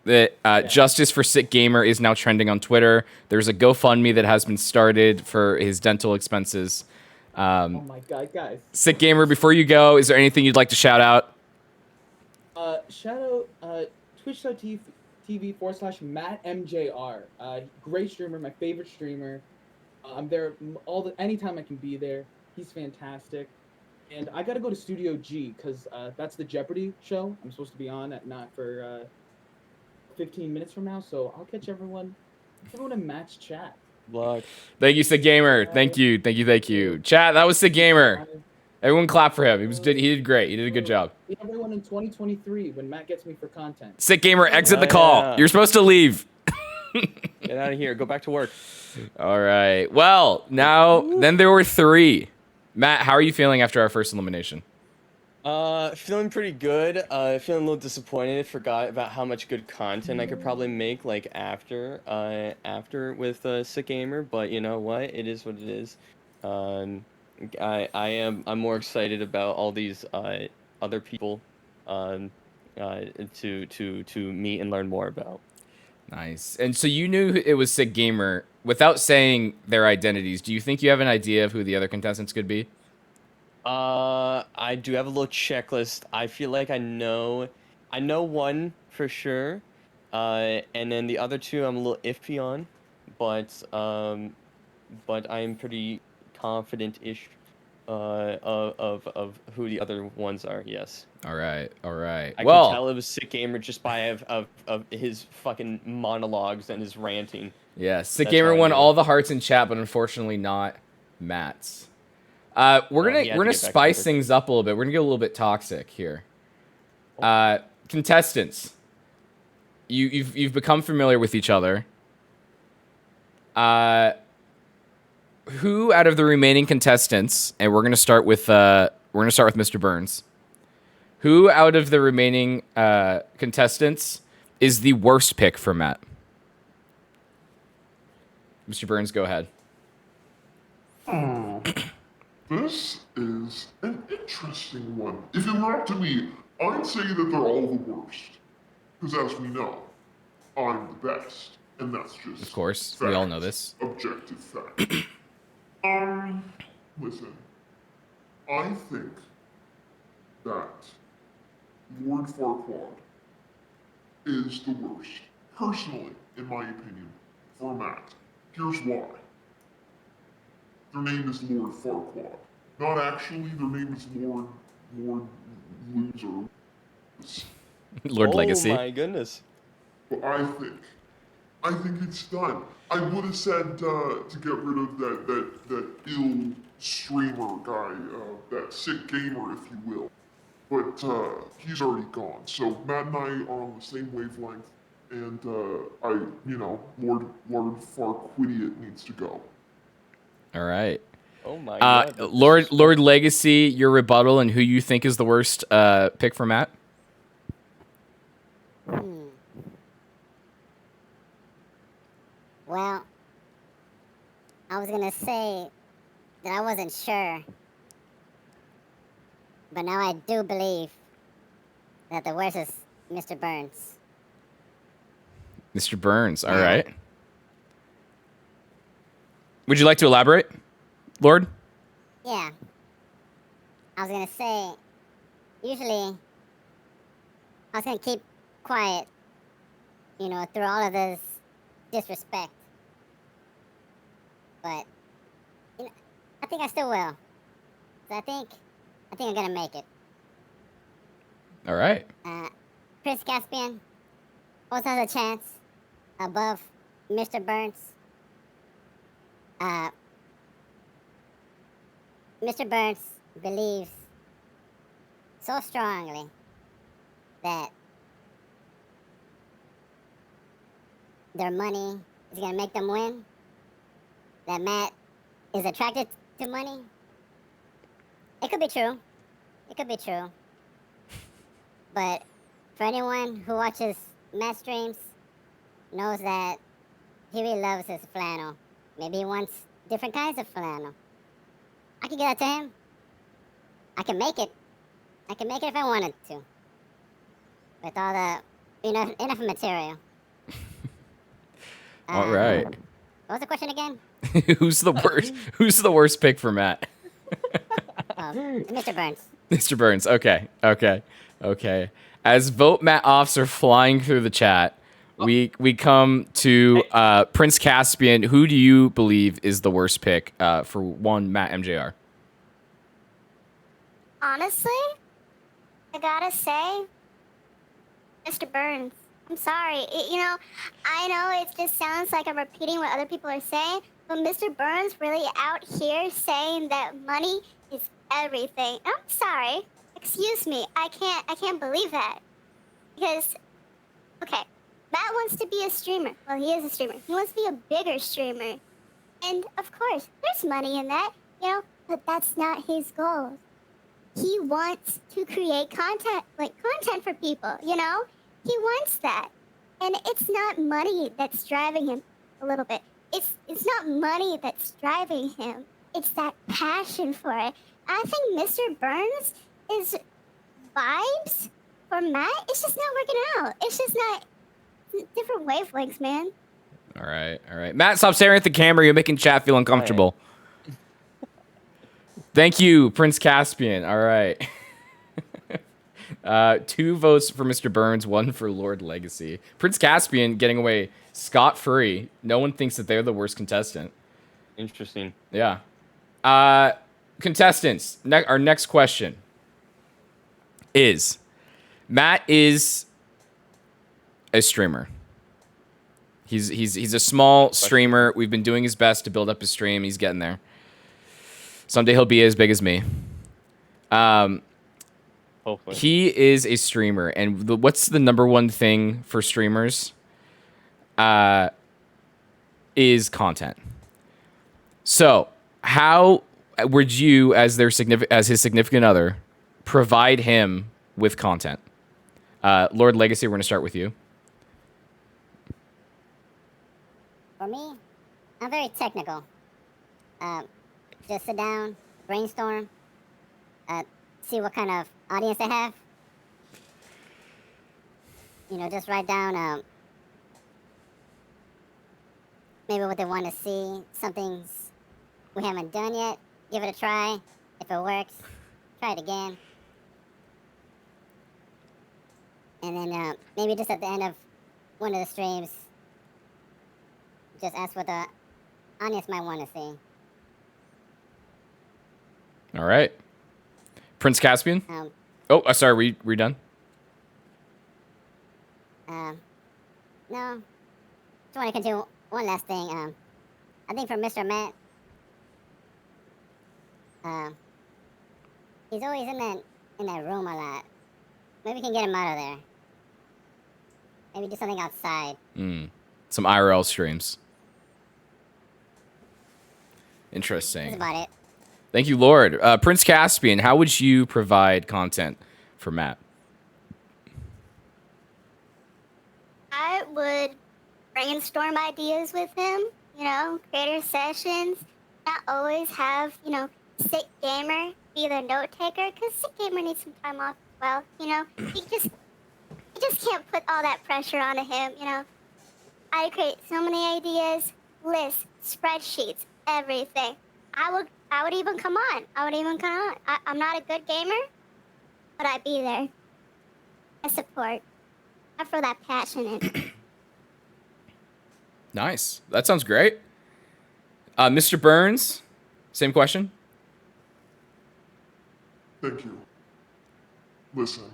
that Justice for Sick Gamer is now trending on Twitter. There's a GoFundMe that has been started for his dental expenses. Oh my god, guys. Sick Gamer, before you go, is there anything you'd like to shout out? Shout out twitch.tv/MatteMJR. Great streamer, my favorite streamer. I'm there anytime I can be there. He's fantastic. And I gotta go to Studio G because that's the Jeopardy show I'm supposed to be on at not for 15 minutes from now. So I'll catch everyone in Matt's chat. Luck. Thank you, Sick Gamer. Thank you. Chat, that was Sick Gamer. Everyone clap for him. He did great. He did a good job. See everyone in 2023 when Matt gets me for content. Sick Gamer, exit the call. Yeah. You're supposed to leave. Get out of here. Go back to work. All right. Well, then there were 3. Matt, how are you feeling after our first elimination? Feeling pretty good. Feeling a little disappointed. Forgot about how much good content I could probably make after with Sick Gamer. But you know what? It is what it is. I'm more excited about all these other people to meet and learn more about. Nice. And so you knew it was Sick Gamer without saying their identities. Do you think you have an idea of who the other contestants could be? I do have a little checklist. I feel like I know one for sure. And then the other two I'm a little iffy on, but I'm pretty confident-ish of who the other ones are. Yes. All right. All right. I could Well, tell it was Sick Gamer just by of his fucking monologues and his ranting. yeah, Sick That's Gamer how I won knew. all the hearts in chat, but unfortunately not Matt's. We're Oh, gonna he had we're to gonna get back spice over. things up a little bit. We're gonna get a little bit toxic here. Contestants, you've become familiar with each other. Who out of the remaining contestants, and we're gonna start with Mr. Burns. Who out of the remaining contestants is the worst pick for Matt? Mr. Burns, go ahead. This is an interesting one. If it were up to me, I'd say that they're all the worst. Because as we know, I'm the best. And that's just Of course, fact. we all know this. Objective fact. Listen. I think that Lord Farquaad is the worst, personally, in my opinion, for Matt. Here's why. Their name is Lord Farquaad. Not actually, their name is Lord Loser. Lord Legacy. Oh my goodness. But I think it's done. I would have said to get rid of that ill streamer guy, that sick gamer, if you will. But he's already gone. So Matt and I are on the same wavelength, and Lord Farquidiot needs to go. All right. Oh my god. the Lord Legacy, your rebuttal and who you think is the worst pick for Matt? Well, I was gonna say that I wasn't sure, but now I do believe that the worst is Mr. Burns. Mr. Burns. All right. Would you like to elaborate, Lord? Yeah. I was gonna say, usually, I was gonna keep quiet, through all of this disrespect. But, I think I still will. So I think I'm gonna make it. All right. Prince Caspian also has a chance above Mr. Burns. Mr. Burns believes so strongly that their money is gonna make them win, that Matt is attracted to money. It could be true. It could be true. But for anyone who watches Matt streams, knows that he really loves his flannel. Maybe he wants different kinds of flannel. I can get that to him. I can make it. I can make it if I wanted to. With all the, enough material. All right. What was the question again? Who's the worst? Who's the worst pick for Matt? Mr. Burns. Mr. Burns. Okay. As vote Matt offs are flying through the chat, we come to Prince Caspian. Who do you believe is the worst pick for one MatteMJR? Honestly, I gotta say, Mr. Burns. I'm sorry. I know it just sounds like I'm repeating what other people are saying, but Mr. Burns really out here saying that money is everything. I'm sorry. Excuse me. I can't believe that. Because, okay, Matt wants to be a streamer. Well, he is a streamer. He wants to be a bigger streamer. And, of course, there's money in that, but that's not his goal. He wants to create content for people, He wants that. And it's not money that's driving him a little bit. It's not money that's driving him. it's that passion for it. I think Mr. Burns is vibes for Matt. It's just not working out. It's just not different wavelengths, man. All right. Matt, stop staring at the camera. You're making chat feel uncomfortable. Thank you, Prince Caspian. All right. 2 votes for Mr. Burns, 1 for Lord Legacy. Prince Caspian getting away scot-free. No one thinks that they're the worst contestant. Interesting. Yeah. Contestants, our next question is, Matt is a streamer. He's a small streamer. We've been doing his best to build up his stream. He's getting there. Someday he'll be as big as me. Hopefully. He is a streamer, and what's the number one thing for streamers? Is content. So, how would you, as his significant other, provide him with content? Lord Legacy, we're gonna start with you. For me, I'm very technical. Just sit down, brainstorm, see what kind of audience they have. You know, just write down maybe what they want to see, some things we haven't done yet. Give it a try. If it works, try it again. And then maybe just at the end of one of the streams, just ask what the audience might want to see. All right. Prince Caspian? Sorry, we done? No. Just want to continue one last thing. I think for Mr. Matt, he's always in that room a lot. Maybe we can get him out of there. Maybe do something outside. Some IRL streams. Interesting. That's about it. Thank you, Lord. Prince Caspian, how would you provide content for Matt? I would brainstorm ideas with him, you know, creator sessions. Not always have, you know, sick gamer be the note taker, because sick gamer needs some time off as well, you know. You just can't put all that pressure onto him, you know. I create so many ideas, lists, spreadsheets, everything. I would even come on. I'm not a good gamer, but I'd be there. I support. I feel that passion in. Nice. That sounds great. Mr. Burns, same question. Thank you. Listen,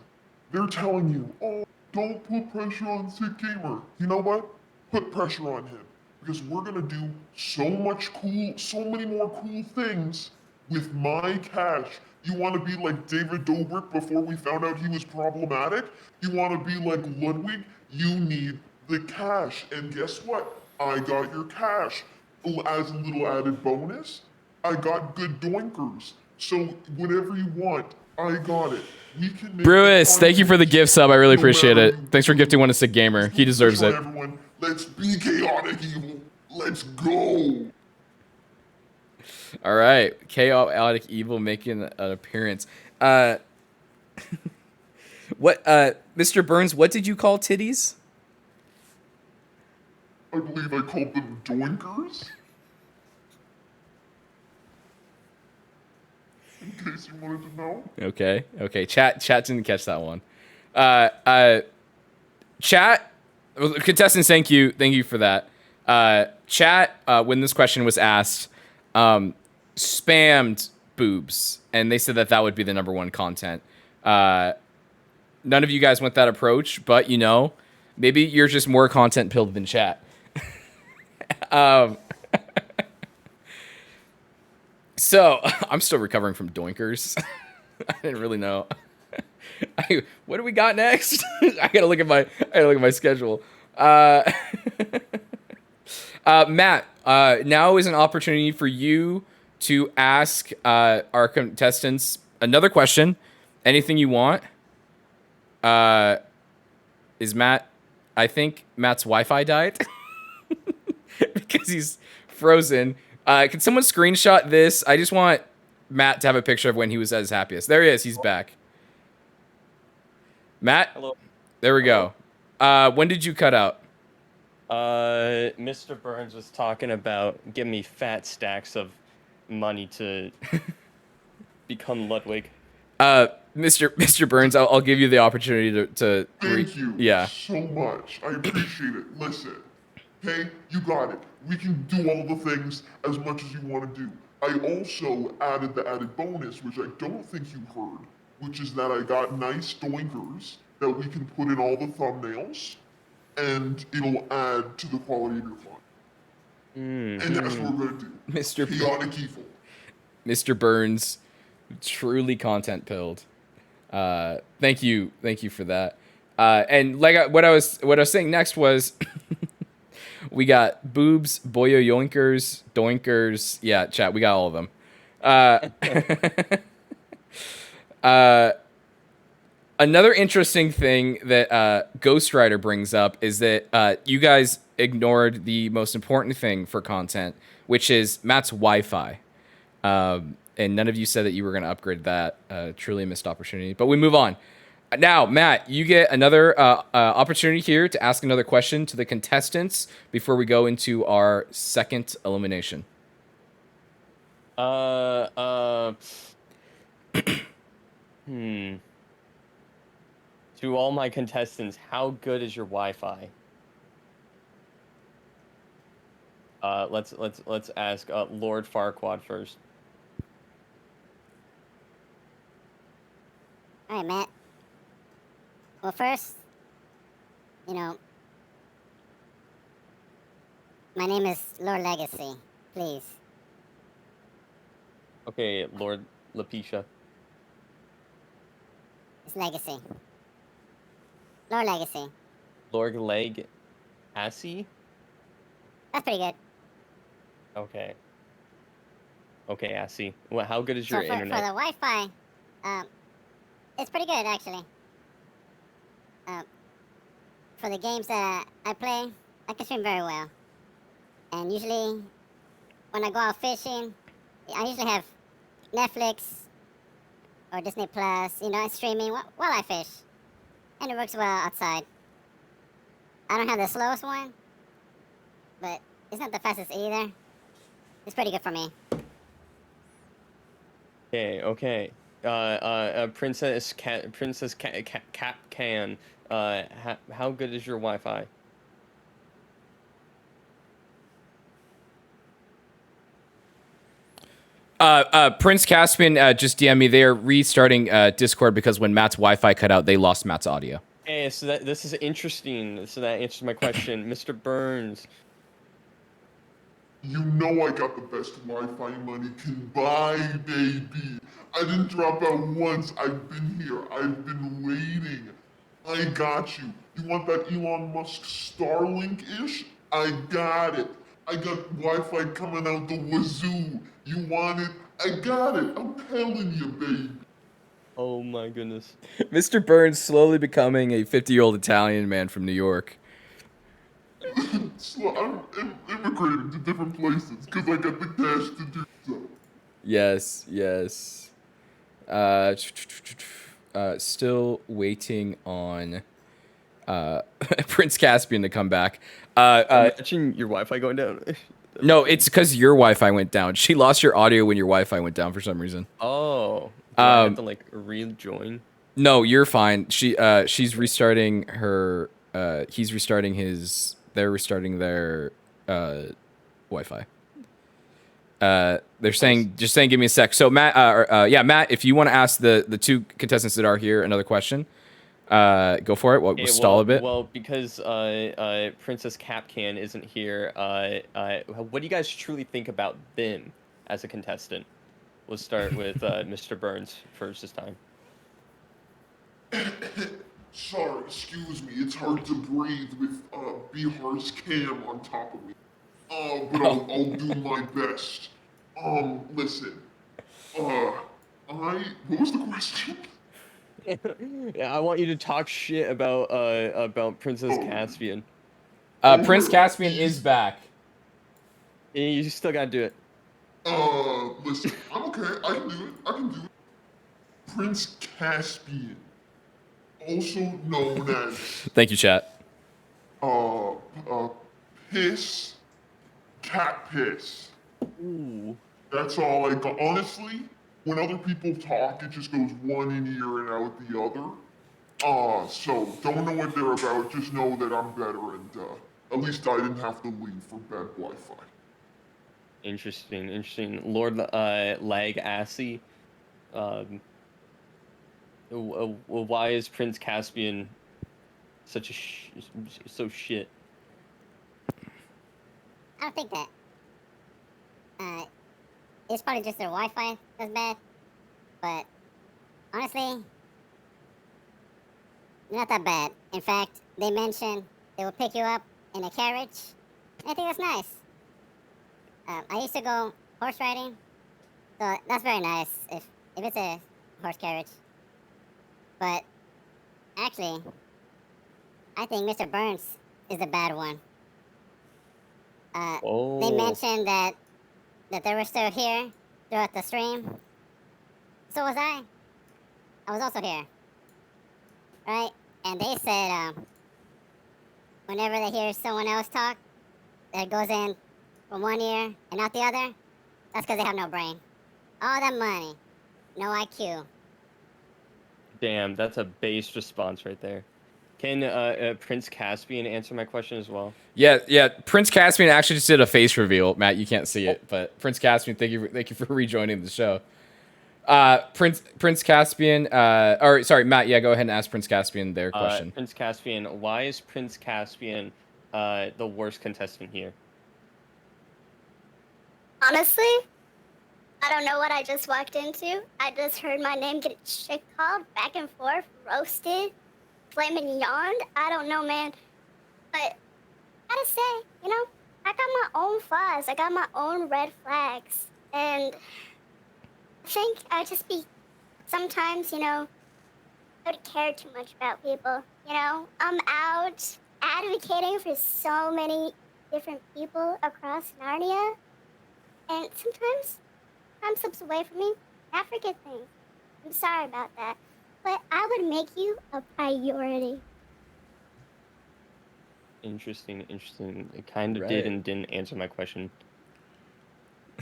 they're telling you, oh, don't put pressure on Sick Gamer. You know what? Put pressure on him. Because we're gonna do so many more cool things with my cash. You wanna be like David Dobrik before we found out he was problematic? You wanna be like Ludwig? You need the cash. And guess what? I got your cash. As a little added bonus, I got good doinkers. So whatever you want, I got it. We can make Brewis, thank you for the gift sub. I really appreciate it. Thanks for gifting one to Sick Gamer. He deserves it. Everyone, let's be chaotic evil. Let's go. All right, chaotic evil making an appearance. Mr. Burns, what did you call titties? I believe I called them doinkers. In case you wanted to know. Okay. Chat didn't catch that one. Chat, contestants, thank you for that. Chat, when this question was asked, spammed boobs, and they said that would be the number one content. None of you guys went that approach, but you know, maybe you're just more content pilled than chat. So I'm still recovering from doinkers. I didn't really know. What do we got next? I gotta look at my schedule. Matt, now is an opportunity for you to ask our contestants another question. Anything you want. Is Matt? I think Matt's Wi-Fi died because he's frozen. Can someone screenshot this? I just want Matt to have a picture of when he was at his happiest. There he is. He's back. Matt? Hello. There we go. When did you cut out? Mr. Burns was talking about giving me fat stacks of money to become Ludwig. Mr. Burns, I'll give you the opportunity to Thank you yeah. so much. I appreciate it. Listen, okay, you got it. We can do all the things as much as you want to do. I also added the added bonus, which I don't think you heard, which is that I got nice doinkers that we can put in all the thumbnails, and it'll add to the quality of your font. And that's what we're gonna do. Mr. Chaotic evil. Mr. Burns, truly content pilled. Thank you for that. And like what I was saying next was, we got boobs, boyo yoinkers, doinkers. Yeah, chat. We got all of them. Another interesting thing that Ghost Rider brings up is that you guys ignored the most important thing for content, which is Matt's Wi-Fi. And none of you said that you were going to upgrade that. Truly a missed opportunity. But we move on. Now, Matt, you get another opportunity here to ask another question to the contestants before we go into our second elimination. To all my contestants, how good is your Wi-Fi? Let's ask Lord Farquaad first. All right, Matt. Well, first, my name is Lord Legacy. Please. Okay, Lord Lapisha. It's Legacy. Lord Legacy. Lord Leg Assy? That's pretty good. Okay. Okay, Assy. Well, how good is your So for internet? the Wi-Fi, it's pretty good actually. For the games that I play, I can stream very well. And usually, when I go out fishing, I usually have Netflix or Disney Plus, streaming while I fish. And it works well outside. I don't have the slowest one, but it's not the fastest either. It's pretty good for me. Okay. Princess Cap Can. How good is your Wi-Fi? Prince Caspian just DM me. They are restarting Discord because when Matt's Wi-Fi cut out, they lost Matt's audio. Hey, so this is interesting. So that answers my question, Mr. Burns. You know I got the best Wi-Fi money can buy, baby. I didn't drop out once. I've been here. I've been waiting. I got you. You want that Elon Musk Starlink-ish? I got it. I got Wi-Fi coming out the wazoo. You want it? I got it. I'm telling you, baby. Oh my goodness. Mr. Burns slowly becoming a 50-year-old Italian man from New York. So I'm immigrating to different places because I got the cash to do so. Yes. Still waiting on Prince Caspian to come back. Imagine your Wi-Fi going down. No, it's because your Wi-Fi went down. She lost your audio when your Wi-Fi went down for some reason. Oh. Do I have to rejoin? No, you're fine. She's restarting her. He's restarting his. They're restarting their Wi-Fi. They're saying, just saying, give me a sec. So Matt, Matt, if you want to ask the two contestants that are here another question, go for it. We'll stall a bit. Well, because Princess Capcan isn't here, what do you guys truly think about them as a contestant? We'll start with Mr. Burns first this time. Sorry, excuse me. It's hard to breathe with Bihar's cam on top of me. But I'll do my best. Listen. What was the question? Yeah, I want you to talk shit about Princess Caspian. Prince Caspian is back. You still gotta do it. Listen, I'm okay. I can do it. I can do it. Prince Caspian, also known as Thank you, chat. piss, cat piss. Ooh. That's all I got. Honestly, when other people talk, it just goes one in ear and out the other. So don't know what they're about. Just know that I'm better, and at least I didn't have to leave for bad Wi-Fi. Interesting, interesting. Lord Lag Assy. Why is Prince Caspian such a so shit? I don't think that. It's probably just their Wi-Fi that's bad. But honestly, not that bad. In fact, they mentioned they will pick you up in a carriage. I think that's nice. I used to go horse riding, so that's very nice if it's a horse carriage. But actually, I think Mr. Burns is the bad one. They mentioned that they were still here throughout the stream. So was I. I was also here. Right? And they said, whenever they hear someone else talk, that goes in from one ear and out the other, that's because they have no brain. All that money, no IQ. Damn, that's a base response right there. Can Prince Caspian answer my question as well? Yeah. Prince Caspian actually just did a face reveal. Matt, you can't see it, but Prince Caspian, thank you for rejoining the show. Prince Caspian, or sorry, Matt. Yeah, go ahead and ask Prince Caspian their question. Prince Caspian, why is Prince Caspian the worst contestant here? Honestly, I don't know what I just walked into. I just heard my name get shit called back and forth, roasted, flaming yawned. I don't know, man. But I gotta say, I got my own flaws. I got my own red flags. And I think I just sometimes, I don't care too much about people. I'm out advocating for so many different people across Narnia. And sometimes time slips away from me. I forget things. I'm sorry about that. But I would make you a priority. Interesting. It kind of did and didn't answer my question.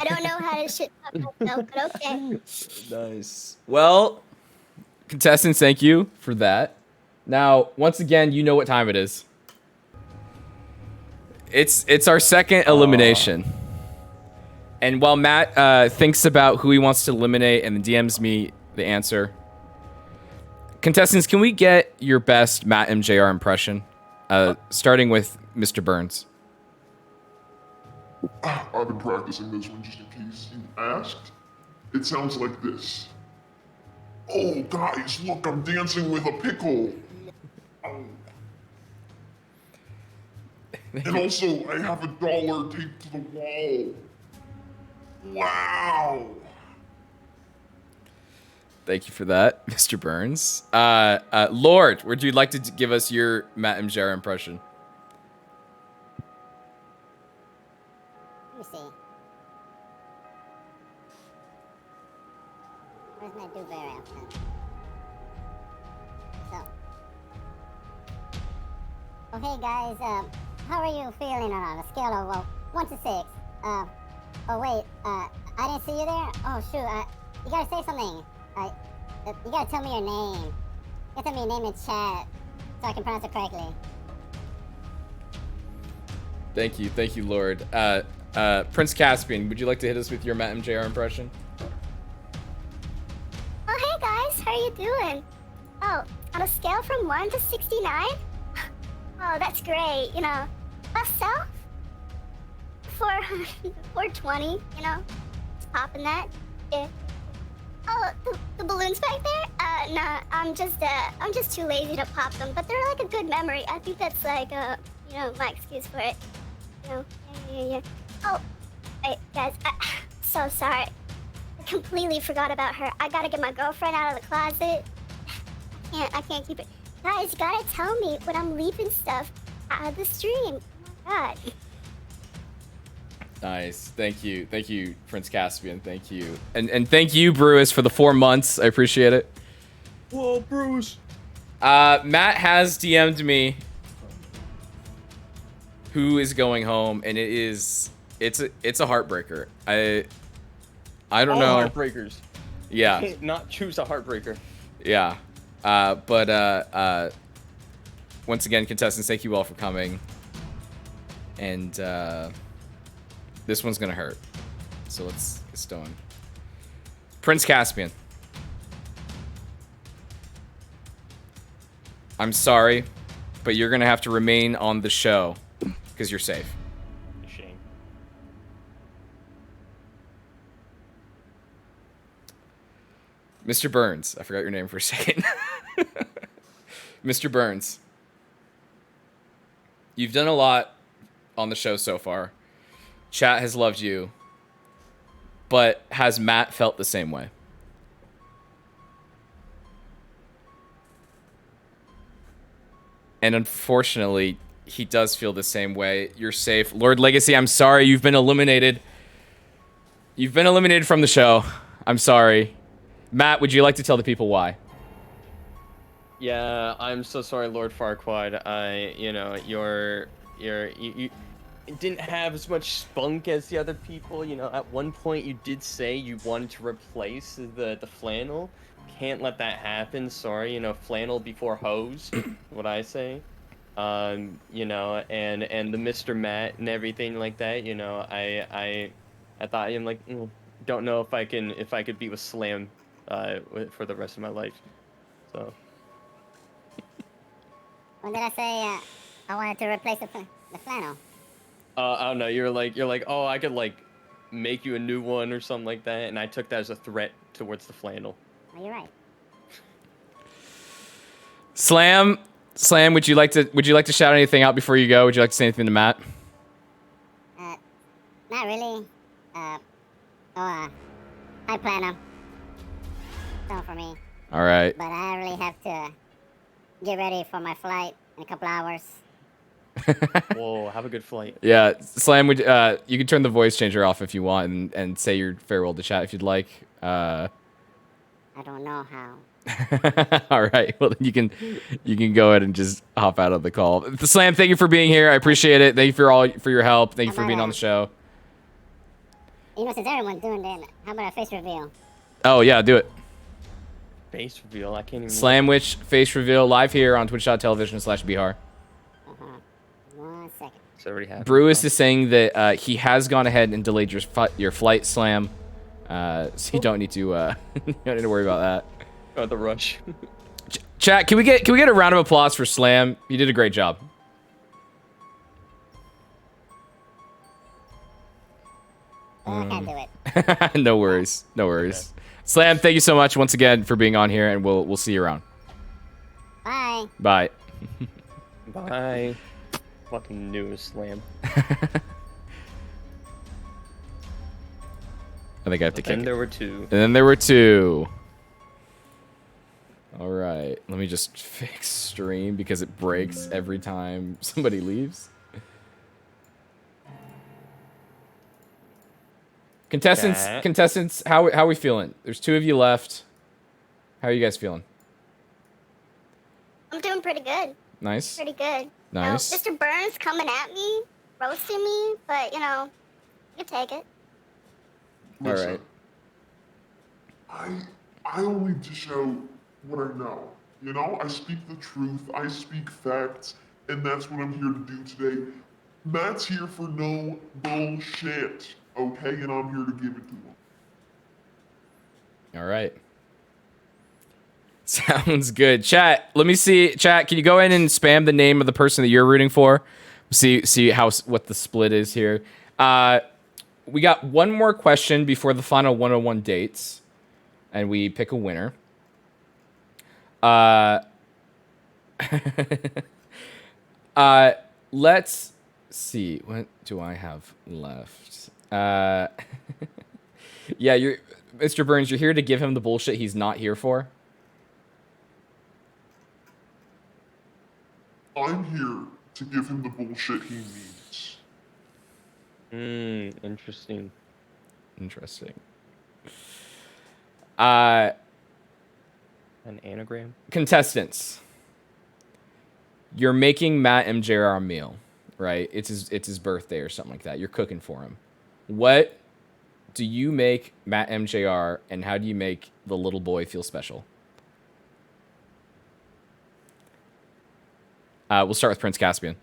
I don't know how to shit talk myself, but okay. Nice. Well, contestants, thank you for that. Now, once again, you know what time it is. It's our second elimination. And while Matt thinks about who he wants to eliminate and DMs me the answer, contestants, can we get your best MatteMJR impression? Starting with Mr. Burns. I've been practicing this one just in case you asked. It sounds like this. Oh, guys, look, I'm dancing with a pickle. Oh. And also, I have $1 taped to the wall. Wow. Thank you for that, Mr. Burns. Lord, would you like to give us your MatteMJR impression? Let me see. Where's my Dewberry outfit? So. Oh, hey guys, how are you feeling on a scale of 1 to 6? Oh wait, I didn't see you there? Oh shoot, you gotta say something. You gotta tell me your name. You gotta tell me your name in chat so I can pronounce it correctly. Thank you, Lord. Prince Caspian, would you like to hit us with your MatteMJR impression? Oh, hey guys, how are you doing? Oh, on a scale from 1 to 69? Oh, that's great, Myself? 420, just popping that. Yeah. Oh, the balloons back there? Nah, I'm just too lazy to pop them, but they're like a good memory. I think that's like, my excuse for it. Yeah. Oh, wait, guys, so sorry. I completely forgot about her. I gotta get my girlfriend out of the closet. I can't keep it. Guys, you gotta tell me when I'm leaving stuff out of the stream. Oh my god. Nice. Thank you, Prince Caspian. Thank you, and thank you, Brewis, for the 4 months. I appreciate it. Whoa, Bruce. Matt has DM'd me who is going home, and it's a heartbreaker. I don't know. Heartbreakers. Yeah. You can't not choose a heartbreaker. Yeah. But once again, contestants, thank you all for coming. And this one's gonna hurt. So let's get going. Prince Caspian. I'm sorry, but you're gonna have to remain on the show because you're safe. Shame. Mr. Burns. I forgot your name for a second. Mr. Burns. You've done a lot on the show so far. Chat has loved you. But has Matt felt the same way? And unfortunately, he does feel the same way. You're safe. Lord Legacy, I'm sorry. You've been eliminated. You've been eliminated from the show. I'm sorry. Matt, would you like to tell the people why? Yeah, I'm so sorry, Lord Farquaad. You didn't have as much spunk as the other people. You know, at one point you did say you wanted to replace the flannel. Can't let that happen. Sorry, flannel before hose. What I say. And the Mr. Matt and everything like that. I thought I'm like, don't know if I could be with Slam, for the rest of my life. So. When did I say I wanted to replace the flannel? I don't know. You're like, oh, I could like make you a new one or something like that, and I took that as a threat towards the flannel. Oh, you're right. Slam, would you like to shout anything out before you go? Would you like to say anything to Matt? Not really. Hi, Planner. Don't for me. All right. But I really have to get ready for my flight in a couple hours. Whoa, have a good flight. Yeah, Slam, would you can turn the voice changer off if you want and say your farewell to chat if you'd like. I don't know how. All right. Well, then you can go ahead and just hop out of the call. Slam, thank you for being here. I appreciate it. Thank you for your help. Thank you for being on the show. Since everyone's doing that, how about a face reveal? Oh yeah, do it. Face reveal. I can't even. Slamwich face reveal live here on twitch.tv/bihar. 1 second. It's already happened. Brewis is saying that he has gone ahead and delayed your flight, Slam. So you don't need to you don't need to worry about that. Oh, the rush. Chat, can we get a round of applause for Slam? You did a great job. I can't do it. No worries. No worries. Okay. Slam, thank you so much once again for being on here, and we'll see you around. Bye. Bye. Bye. Fucking new Slam. I think I have to kick. And there were two. And then there were two. All right. Let me just fix stream because it breaks every time somebody leaves. Contestants, how are we feeling? There's 2 of you left. How are you guys feeling? I'm doing pretty good. Nice. Pretty good. Nice. Mr. Burns coming at me, roasting me, but you can take it. Listen, all right. I only dish out what I know. I speak the truth, I speak facts, and that's what I'm here to do today. Matt's here for no bullshit, okay? And I'm here to give it to him. All right. Sounds good. Chat, let me see. Chat, can you go in and spam the name of the person that you're rooting for? See what the split is here. We got one more question before the final 101 dates, and we pick a winner. Let's see. What do I have left? Yeah, Mr. Burns, you're here to give him the bullshit he's not here for. I'm here to give him the bullshit he needs. Interesting. Interesting. An anagram? Contestants. You're making MatteMJR a meal, right? It's his birthday or something like that. You're cooking for him. What do you make MatteMJR, and how do you make the little boy feel special? We'll start with Prince Caspian.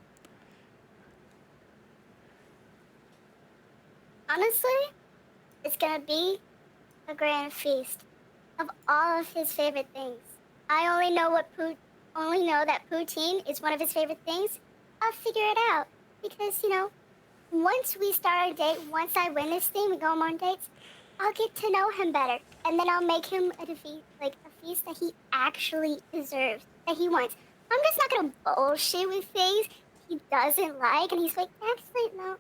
Honestly, it's gonna be a grand feast of all of his favorite things. I only know that poutine is one of his favorite things. I'll figure it out because once we start a date, once I win this thing, we go on dates. I'll get to know him better, and then I'll make him a feast that he actually deserves, that he wants. I'm just not gonna bullshit with things he doesn't like, and he's like, actually, no,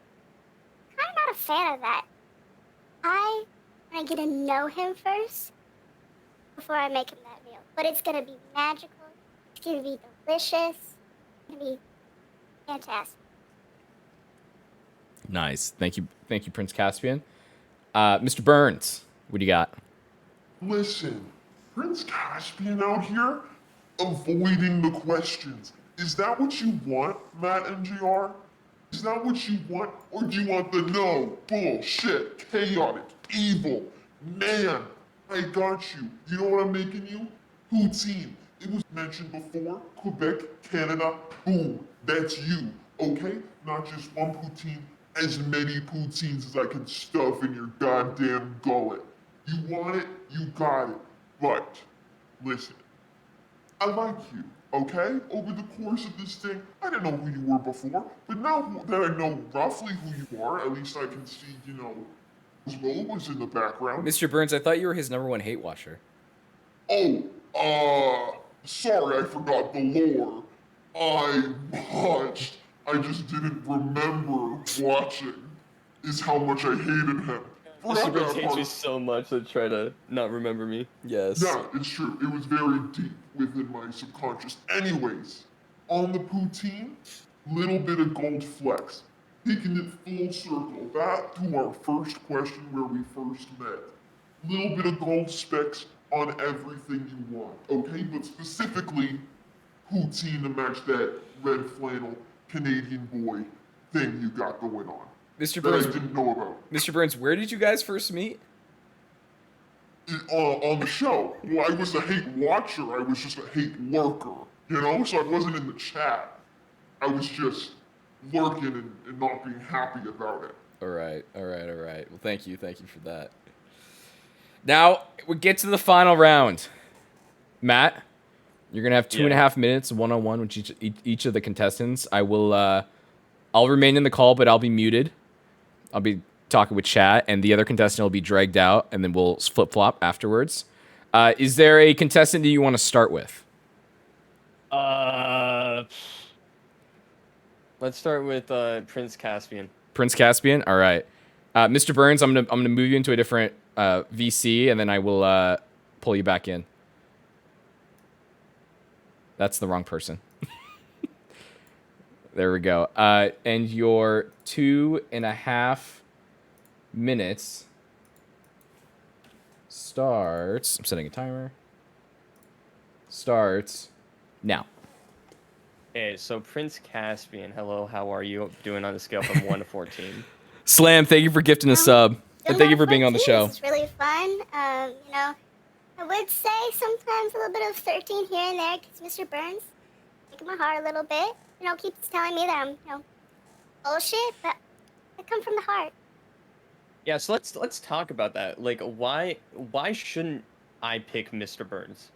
I'm not a fan of that. I want to get to know him first before I make him that meal. But it's gonna be magical. It's gonna be delicious. It's gonna be fantastic. Nice. Thank you, Prince Caspian. Mr. Burns, what do you got? Listen, Prince Caspian out here avoiding the questions. Is that what you want, MatteMJR? Is that what you want? Or do you want the no, bullshit, chaotic, evil, man, I got you. You know what I'm making you? Poutine. It was mentioned before, Quebec, Canada, boom, that's you, okay? Not just one poutine, as many poutines as I can stuff in your goddamn gullet. You want it, you got it. But, listen, I like you, okay? Over the course of this thing, I didn't know who you were before, but now that I know roughly who you are, at least I can see, his role was in the background. Mr. Burns, I thought you were his #1 hate watcher. Oh, sorry, I forgot the lore. I watched, I just didn't remember watching, is how much I hated him. Mr. Forgot Burns that hates me part. so much to try to not remember me. Yes. Yeah, it's true. It was very deep within my subconscious. Anyways, on the poutine, little bit of gold flex. Taking it full circle, back to our first question where we first met. Little bit of gold specks on everything you want, okay? But specifically, poutine to match that red flannel Canadian boy thing you got going on. Mr. That Burns, I didn't know about. Mr. Burns, where did you guys first meet? On the show. Well, I was a hate watcher, I was just a hate lurker, So I wasn't in the chat. I was just lurking and not being happy about it. All right. Well, thank you for that. Now, we get to the final round. Matt, you're going to have 2.5 minutes one-on-one with each of the contestants. I'll remain in the call, but I'll be muted. I'll be talking with chat, and the other contestant will be dragged out, and then we'll flip-flop afterwards. Is there a contestant that you want to start with? Let's start with Prince Caspian. Prince Caspian? All right. Mr. Burns, I'm gonna move you into a different VC, and then I will pull you back in. That's the wrong person. There we go. And your 2.5 minutes starts. I'm setting a timer. Starts now. Okay, so Prince Caspian, hello, how are you doing on the scale from 1 to 14? Slam, thank you for gifting a sub. And thank you for being on the show. It's really fun. I would say sometimes a little bit of 13 here and there because Mr. Burns breaking my heart a little bit. Keeps telling me that I'm, bullshit, but I come from the heart. Yeah, so let's talk about that. Like, why shouldn't I pick Mr. Burns?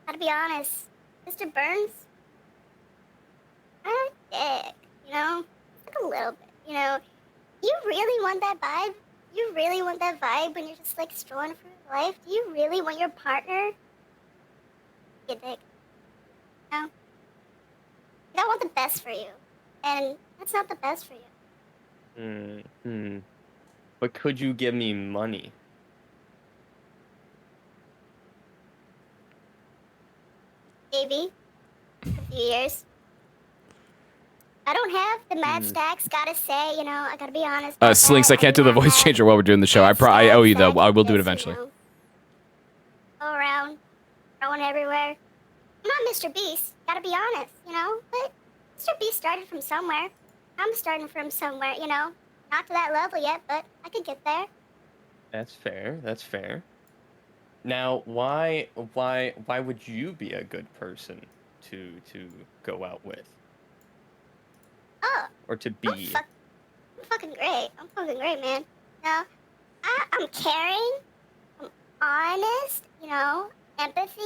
Gotta be honest, Mr. Burns, I'm a dick, like a little bit, You really want that vibe? You really want that vibe when you're just strolling through life? Do you really want your partner? Be a dick. I want the best for you, and that's not the best for you. But could you give me money? Maybe. A few years. I don't have the mad Mhm. stacks. Gotta say, you know, I gotta be honest. About Slinks, that. I can't do the do not voice have changer while we're doing the show. mad I owe you stacks though. that I will do it just, eventually. You know, go around, throwing everywhere. I'm not Mr. Beast. Gotta be honest, you know. But Mr. Beast started from somewhere. I'm starting from somewhere, you know. Not to that level yet, but I could get there. That's fair. That's fair. Now, why would you be a good person to go out with Oh, or to I'm, be? fuck, I'm fucking great. I'm fucking great, man. No, I'm caring. I'm honest. You know, empathy.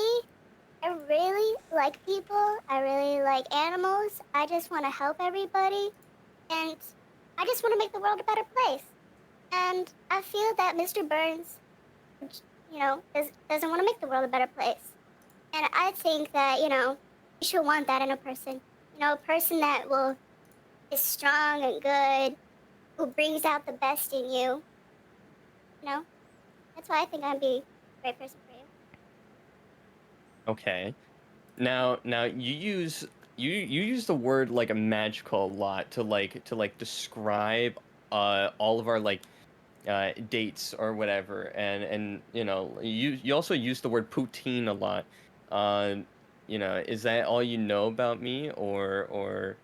I really like people. I really like animals. I just want to help everybody, and I just want to make the world a better place. And I feel that Mr. Burns, you know, doesn't want to make the world a better place. And I think that, you know, you should want that in a person. You know, a person that is strong and good, who brings out the best in you. You know, that's why I think I'd be a great person for you. Okay. Now you use the word like a magical a lot to like describe all of our like dates or whatever, and you know you also use the word poutine a lot. Uh, you know, is that all you know about me, or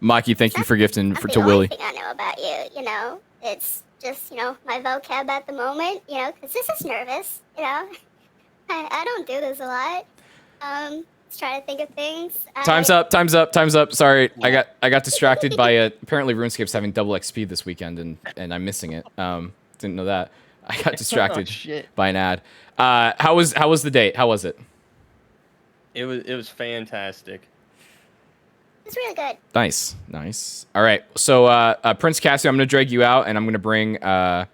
Mikey, thank you That's for gifting not the to only Willie. thing I know about you. You know, it's just, you know, my vocab at the moment. You know, because this is nervous. You know, I don't do this a lot. Just try to think of things. Time's up. Time's up. Time's up. Sorry, Yeah. I got distracted by apparently RuneScape's having double XP this weekend, and I'm missing it. Didn't know that. I got Oh distracted shit! by an ad. How was the date? How was it? It was fantastic. It's really good. Nice, nice. All right, so Prince Cassio, I'm gonna drag you out, and I'm gonna bring Mr.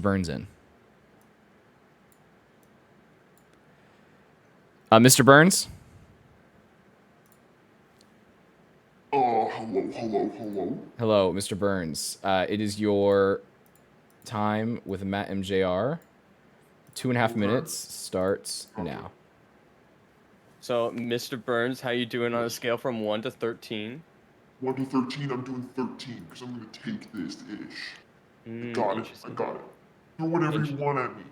Burns in. Mr. Burns. Hello. Hello, Mr. Burns. It is your time with MatteMJR. 2.5 Okay. minutes starts now. So, Mr. Burns, how you doing on a scale from 1 to 13? 1 to 13, I'm doing 13, because I'm gonna take this ish. I got it. Interesting. Throw whatever you Interesting. want at me.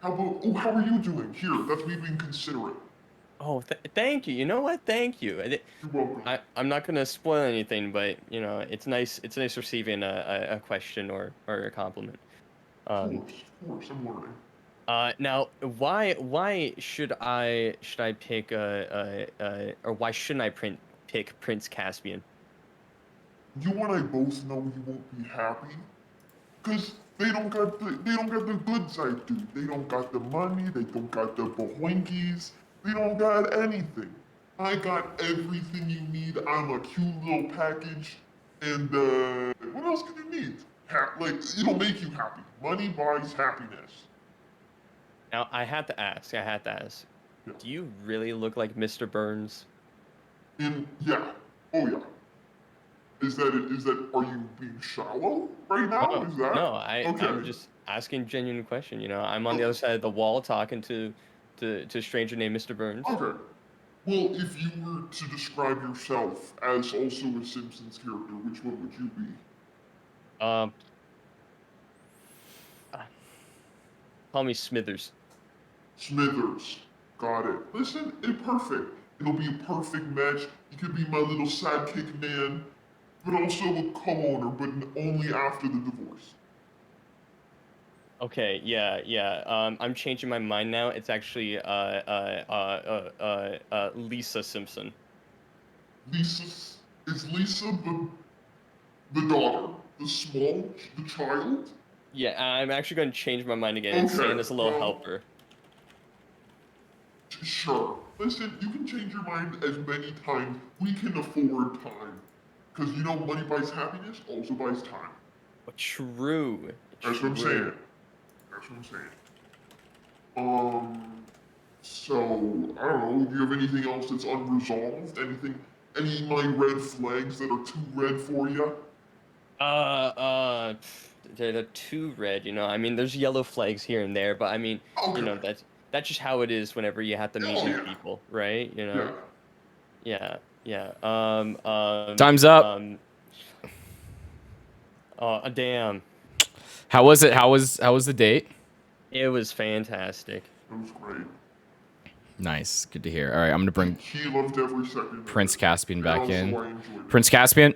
How are you doing? Here, that's me being considerate. Oh, thank you. You know what? Thank you. You're welcome. I'm not gonna spoil anything, but you know, it's nice. It's nice receiving a question or a compliment. Of course, I'm learning. Now, why should I pick or why shouldn't I pick Prince Caspian? You and I both know you won't be happy, cause they don't got the goods I do. They don't got the money. They don't got the boinkies. They don't got anything. I got everything you need. I'm a cute little package. And what else can you need? Like it'll make you happy. Money buys happiness. Now, I had to ask. Yeah. Do you really look like Mr. Burns? And yeah, oh yeah. Is that it? Is that? Are you being shallow right now? No, Is that? no. Okay. I'm just asking genuine question. You know, I'm on the other side of the wall talking to a stranger named Mr. Burns. Okay. Well, if you were to describe yourself as also a Simpsons character, which one would you be? Um, call me Smithers. Smithers. Got it. Listen, perfect. It'll be a perfect match. You could be my little sidekick man, but also a co-owner, but only after the divorce. Okay, yeah. I'm changing my mind now. It's actually Lisa Simpson. Is Lisa the daughter, the child? Yeah, I'm actually going to change my mind again and Santa's a little helper. Sure. Listen, you can change your mind as many times. We can afford time. Because you know money buys happiness, also buys time. True. That's what I'm saying. That's what I'm saying. So, I don't know, do you have anything else that's unresolved? Any of my red flags that are too red for you? They're too red, you know. I mean, there's yellow flags here and there, but I mean, you know, Okay. that's just how it is whenever you have to meet Oh, new yeah. people, right? You know. Yeah. Yeah. Yeah. Time's up. Damn. How was it? How was the date? It was fantastic. It was great. Nice. Good to hear. All right, I'm gonna bring He loved every second of Prince it. Caspian And back also in. I enjoyed it. Prince Caspian.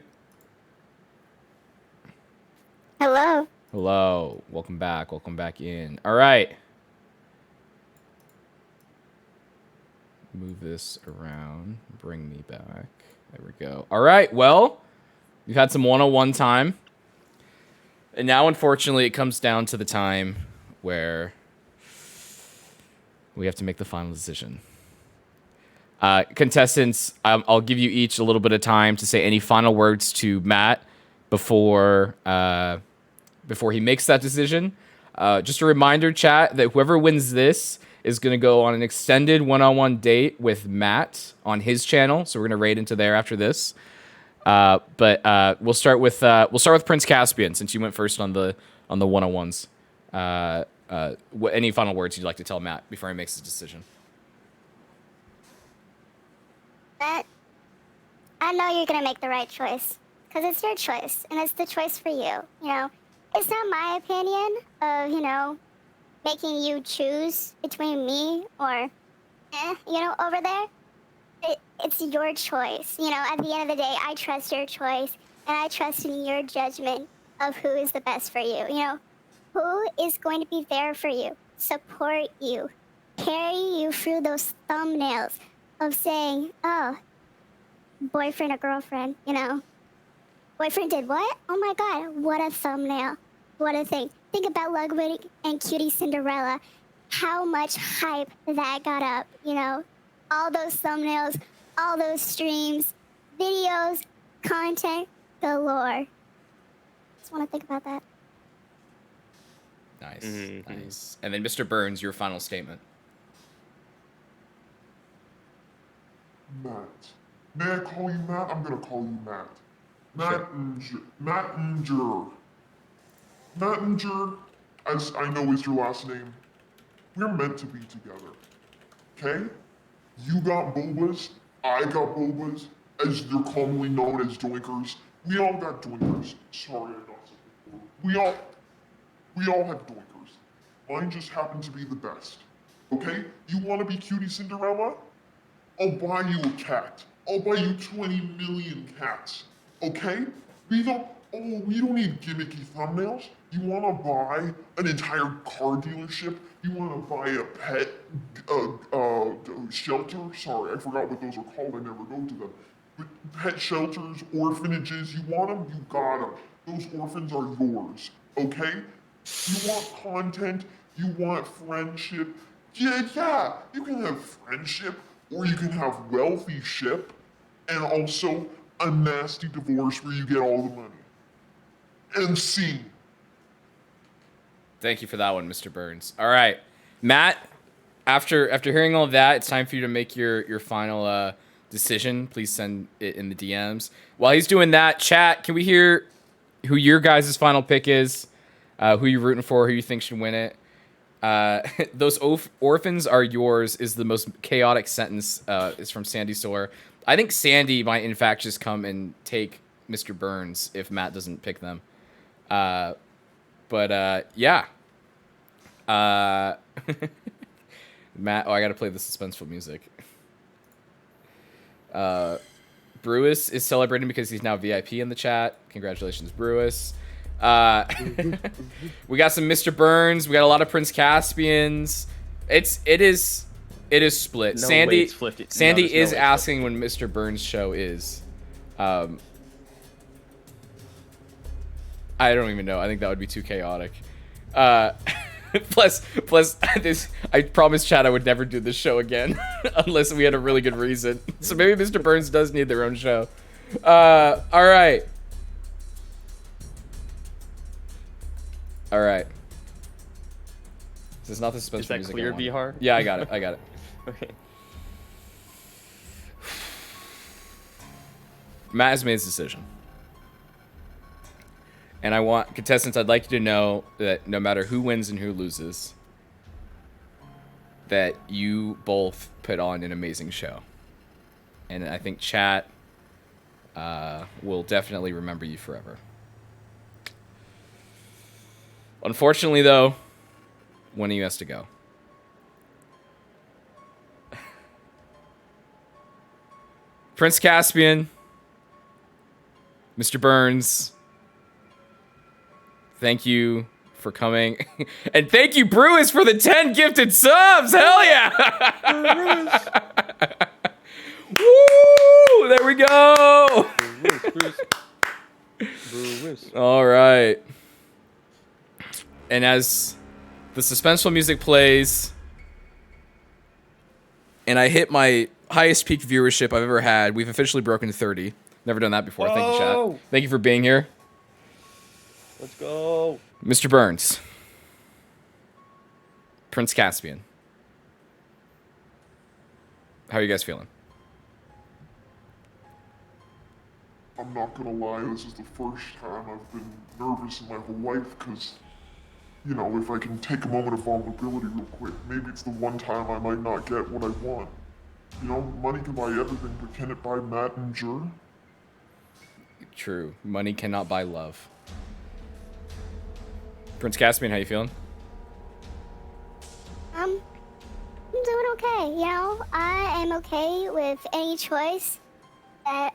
Hello. Hello. Welcome back. Welcome back in. All right. Move this around. Bring me back. There we go. All right. Well, we've had some one-on-one time. And now, unfortunately, it comes down to the time where we have to make the final decision. Contestants, I'll give you each a little bit of time to say any final words to Matt before he makes that decision. Just a reminder, chat, that whoever wins this is going to go on an extended one-on-one date with Matt on his channel. So we're going to raid into there after this. But we'll start with Prince Caspian, since you went first on the one-on-ones. Any final words you'd like to tell Matt before he makes his decision? Matt, I know you're gonna make the right choice, because it's your choice, and it's the choice for you. You know, it's not my opinion of, you know, making you choose between me or, over there. It's your choice. You know, at the end of the day, I trust your choice, and I trust in your judgment of who is the best for you. You know, who is going to be there for you, support you, carry you through those thumbnails of saying, oh, boyfriend or girlfriend, you know. Boyfriend did what? Oh my god, what a thumbnail. What a thing. Think about Ludwig and Cutie Cinderella. How much hype that got up, you know. All those thumbnails, all those streams, videos, content galore. Just want to think about that. Nice, nice. And then Mr. Burns, your final statement. Matt. May I call you Matt? I'm gonna call you Matt. MatteMJR. MatteMJR, as I know is your last name, we're meant to be together. Okay? You got Bulbas, I got Bulbas, as they're commonly known as doinkers. We all got doinkers. Sorry, I got something. We all have doinkers. Mine just happen to be the best. Okay? You wanna be Cutie Cinderella? I'll buy you a cat. I'll buy you 20 million cats. Okay? We don't need gimmicky thumbnails. You wanna buy an entire car dealership? You wanna buy a pet shelter? Sorry, I forgot what those are called. I never go to them. But pet shelters, orphanages, you want them? You got them. Those orphans are yours. Okay? You want content? You want friendship? Yeah, you can have friendship, or you can have wealthy ship, and also a nasty divorce where you get all the money. And scene. Thank you for that one, Mr. Burns. All right, Matt. After hearing all of that, it's time for you to make your final decision. Please send it in the DMs. While he's doing that, chat, can we hear who your guys' final pick is? Who you're rooting for? Who you think should win it? Those orphans are yours is the most chaotic sentence. Is from Sandy Soar. I think Sandy might in fact just come and take Mr. Burns if Matt doesn't pick them. Yeah. Matt, I gotta play the suspenseful music. Brewis is celebrating because he's now VIP in the chat. Congratulations, Brewis. We got some Mr. Burns. We got a lot of Prince Caspians. It is split. No, Sandy wait, flipped it. Sandy No, there's is no way it's asking when Mr. Burns' show is. I don't even know. I think that would be too chaotic. Plus this. I promised Chad I would never do this show again unless we had a really good reason. So maybe Mr. Burns does need their own show. All right. All right. This is not the suspension Is that music. clear, I want. Bihar? Yeah, I got it. Okay. Matt has made his decision. And I want contestants, I'd like you to know that no matter who wins and who loses, that you both put on an amazing show. And I think chat will definitely remember you forever. Unfortunately, though, one of you has to go. Prince Caspian, Mr. Burns, thank you for coming. And thank you, Brewis, for the 10 gifted subs! Hell yeah! Woo! There we go! All right. And as the suspenseful music plays, and I hit my highest peak viewership I've ever had, we've officially broken 30. Never done that before. Thank you, chat. Thank you for being here. Let's go. Mr. Burns. Prince Caspian. How are you guys feeling? I'm not gonna lie, this is the first time I've been nervous in my whole life, because, you know, if I can take a moment of vulnerability real quick, maybe it's the one time I might not get what I want. You know, money can buy everything, but can it buy MatteMJR? True. Money cannot buy love. Prince Caspian, how you feeling? I'm doing okay. You know, I am okay with any choice that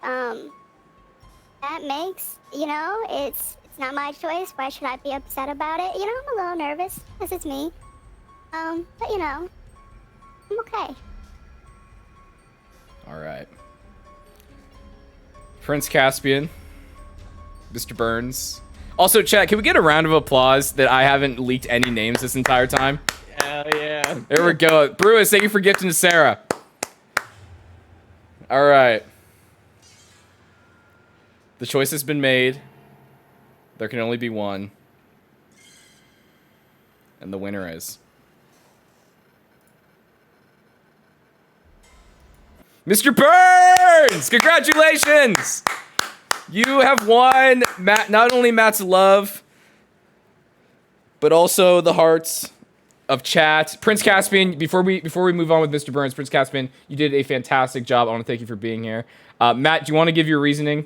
that makes. You know, it's not my choice. Why should I be upset about it? You know, I'm a little nervous because it's me. But you know, I'm okay. All right. Prince Caspian, Mr. Burns. Also, chat, can we get a round of applause that I haven't leaked any names this entire time? Hell yeah. There we go. Brewis, thank you for gifting to Sarah. All right. The choice has been made. There can only be one. And the winner is Mr. Burns! Congratulations! You have won Matt, not only Matt's love, but also the hearts of chat. Prince Caspian, before we move on with Mr. Burns, Prince Caspian, you did a fantastic job. I want to thank you for being here. Matt, do you want to give your reasoning?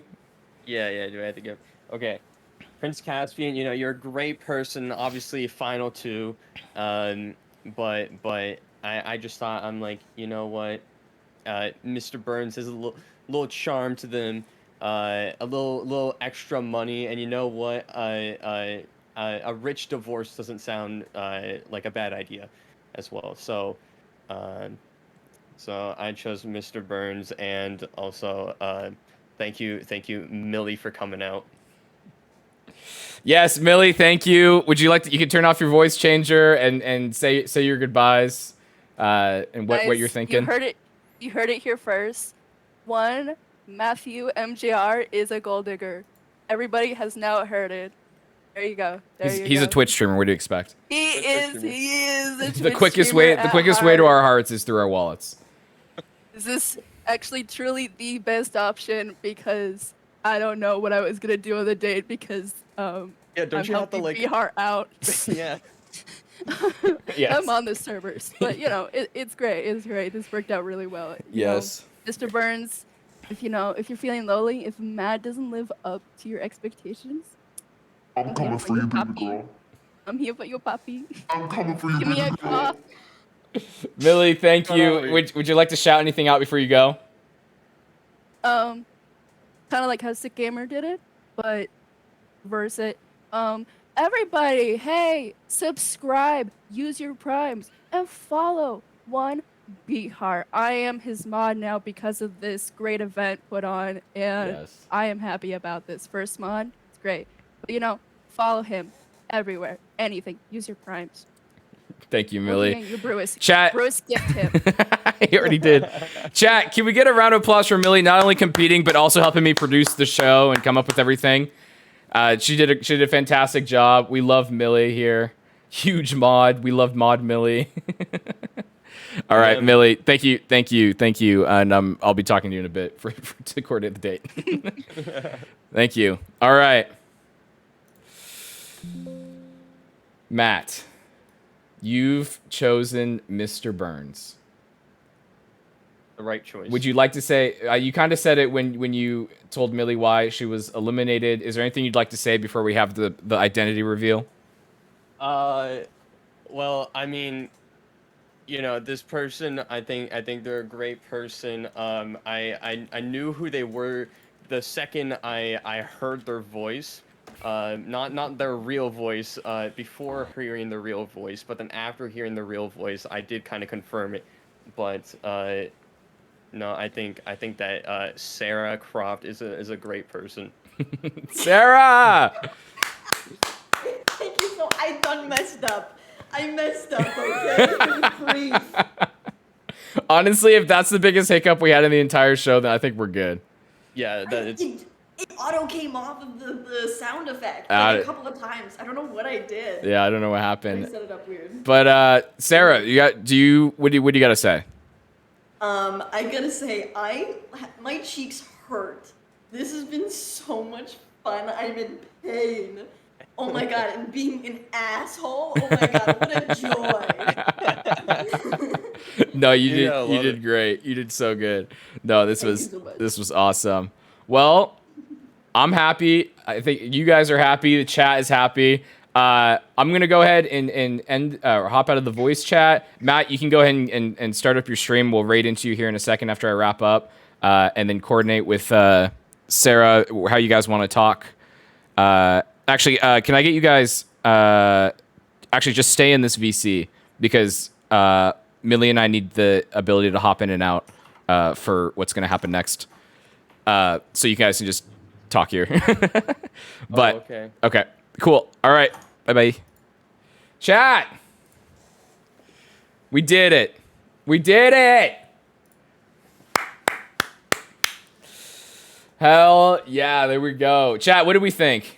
Yeah, do I have to give? Okay. Prince Caspian, you know, you're a great person, obviously final two. But I just thought, I'm like, you know what? Mr. Burns has a little charm to them, a little extra money, and you know what? A rich divorce doesn't sound like a bad idea, as well. So I chose Mr. Burns, and also thank you, Millie, for coming out. Yes, Millie, thank you. Would you like to? You can turn off your voice changer and say your goodbyes, and what Guys, you're thinking. You heard it here first. One, MatteMJR is a gold digger. Everybody has now heard it. There you go. He's a Twitch streamer. What do you expect? He is a Twitch The quickest streamer way to our hearts is through our wallets. Is this actually truly the best option? Because I don't know what I was gonna do on the date, because Yeah, don't I'm you have to, helping like... Bihar out. Yeah. Yes. I'm on the servers, but you know, it's great. It's great. This worked out really well. You know, Yes. Mr. Burns, if you're feeling lonely, if Matt doesn't live up to your expectations, I'm coming for you, baby girl. I'm here for you, Poppy. I'm coming for you, Give me baby a girl. call. Millie, thank you. Would you like to shout anything out before you go? Kind of like how Sick Gamer did it, but reverse it. Everybody, hey, subscribe, use your primes, and follow one Bihar. I am his mod now because of this great event put on, and Yes. I am happy about this. First mod, it's great. But you know, follow him everywhere. Anything. Use your primes. Thank you, Millie. Your Brewis. Chat. Brewis gift him. He already did. Chat, can we get a round of applause for Millie, not only competing, but also helping me produce the show and come up with everything? She did a fantastic job. We love Millie here. Huge mod. We love mod Millie. All right, Millie. Thank you. And I'll be talking to you in a bit to coordinate the date. Thank you. All right, Matt, you've chosen Mr. Burns. the right choice. Would you like to say, you kind of said it when you told Millie why she was eliminated. Is there anything you'd like to say before we have the identity reveal? Well, I mean, you know, this person, I think they're a great person. I knew who they were the second I heard their voice. Not their real voice, before hearing the real voice, but then after hearing the real voice, I did kind of confirm it. But, no, I think that, Sarah Croft is a great person. Sarah! Thank you so. I done messed up. I messed up. Okay. Grief. Honestly, if that's the biggest hiccup we had in the entire show, then I think we're good. Yeah, It auto came off of the sound effect like a couple of times. I don't know what I did. Yeah, I don't know what I happened. set it up weird. But Sarah, what do you gotta say? I gotta say, my cheeks hurt. This has been so much fun. I'm in pain. Oh my god, and being an asshole. Oh my god, what a joy. No, you did great. You did so good. No, this was awesome. Well, I'm happy. I think you guys are happy. The chat is happy. I'm gonna go ahead and end or hop out of the voice chat. Matt, you can go ahead and start up your stream. We'll raid into you here in a second after I wrap up, and then coordinate with Sarah how you guys want to talk. Actually, can I get you guys actually just stay in this VC because Millie and I need the ability to hop in and out for what's going to happen next. So you guys can just talk here. But okay, cool. All right, bye. Chat. We did it. We did it. Hell yeah, there we go. Chat, what do we think?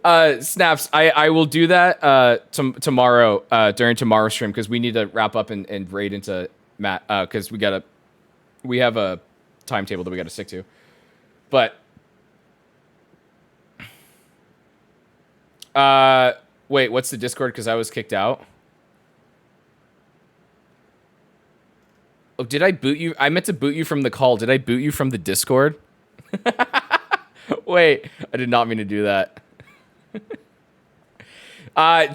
Snaps, I will do that tomorrow during tomorrow's stream because we need to wrap up and raid into Matt because we have a timetable that we got to stick to. But wait, what's the Discord? Because I was kicked out. Oh, did I boot you? I meant to boot you from the call. Did I boot you from the Discord? Wait, I did not mean to do that.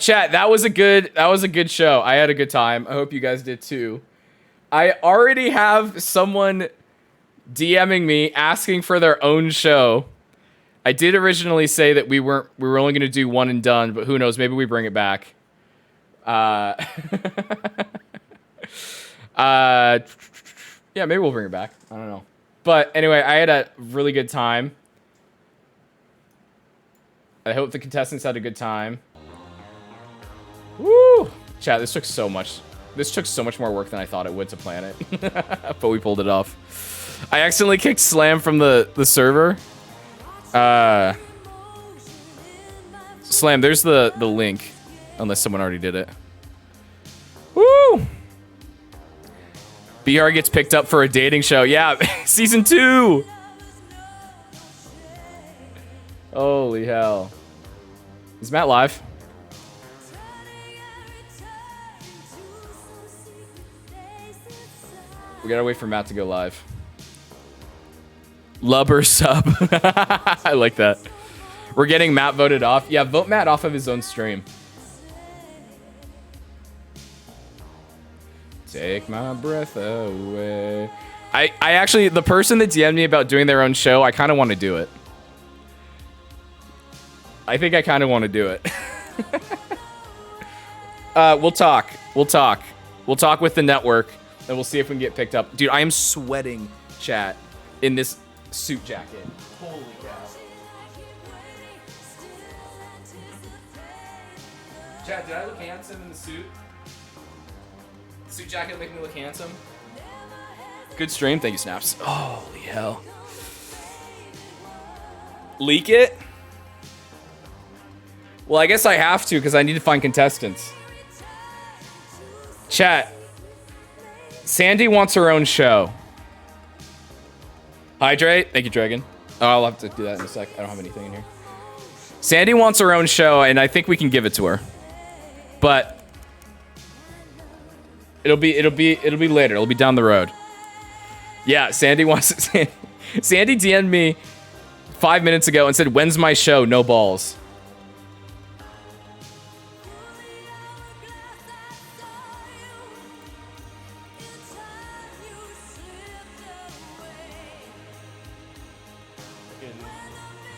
Chat, that was a good show. I had a good time. I hope you guys did too. I already have someone DMing me asking for their own show. I did originally say that we were only going to do one and done, but who knows? Maybe we bring it back. Yeah, maybe we'll bring it back. I don't know. But anyway, I had a really good time. I hope the contestants had a good time. Woo! Chat, this took so much more work than I thought it would to plan it. But we pulled it off. I accidentally kicked Slam from the server. Slam, there's the link. Unless someone already did it. Woo! BR gets picked up for a dating show. Yeah, season 2. Holy hell. Is Matt live? We gotta wait for Matt to go live. Lubber sub. I like that. We're getting Matt voted off. Yeah, vote Matt off of his own stream. Take my breath away. I actually, the person that DM'd me about doing their own show, I kind of want to do it. I think I kind of want to do it. We'll talk. We'll talk with the network, and we'll see if we can get picked up. Dude, I am sweating, chat, in this suit jacket. Holy cow. Chat, did I look handsome in the suit? Suit jacket make me look handsome? Good stream. Thank you, Snaps. Holy hell. Leak it? Well, I guess I have to because I need to find contestants. Chat. Sandy wants her own show. Hydrate. Thank you, Dragon. Oh, I'll have to do that in a sec. I don't have anything in here. Sandy wants her own show, and I think we can give it to her. But It'll be later. It'll be down the road. Yeah, Sandy wants Sandy DM'd me 5 minutes ago and said, "When's my show? No balls."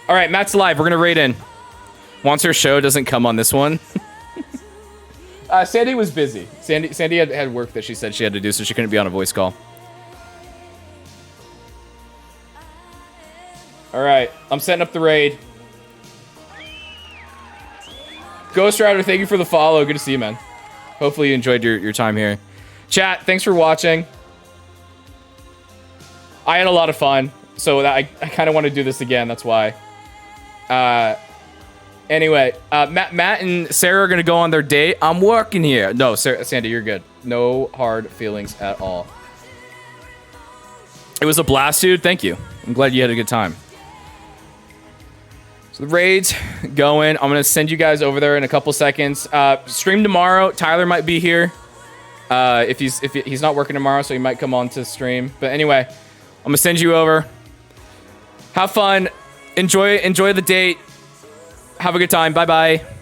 All right, Matt's live. We're gonna raid in. Once her show doesn't come on this one. Sandy was busy. Sandy had work that she said she had to do, so she couldn't be on a voice call. All right, I'm setting up the raid. Ghost Rider, thank you for the follow. Good to see you, man. Hopefully you enjoyed your time here. Chat, thanks for watching. I had a lot of fun, so I kind of want to do this again. That's why. Anyway, Matt and Sarah are going to go on their date. I'm working here. No, Sandy, you're good. No hard feelings at all. It was a blast, dude. Thank you. I'm glad you had a good time. So the raid's going. I'm going to send you guys over there in a couple seconds. Stream tomorrow. Tyler might be here. If he's not working tomorrow, so he might come on to stream. But anyway, I'm going to send you over. Have fun. Enjoy the date. Have a good time. Bye-bye.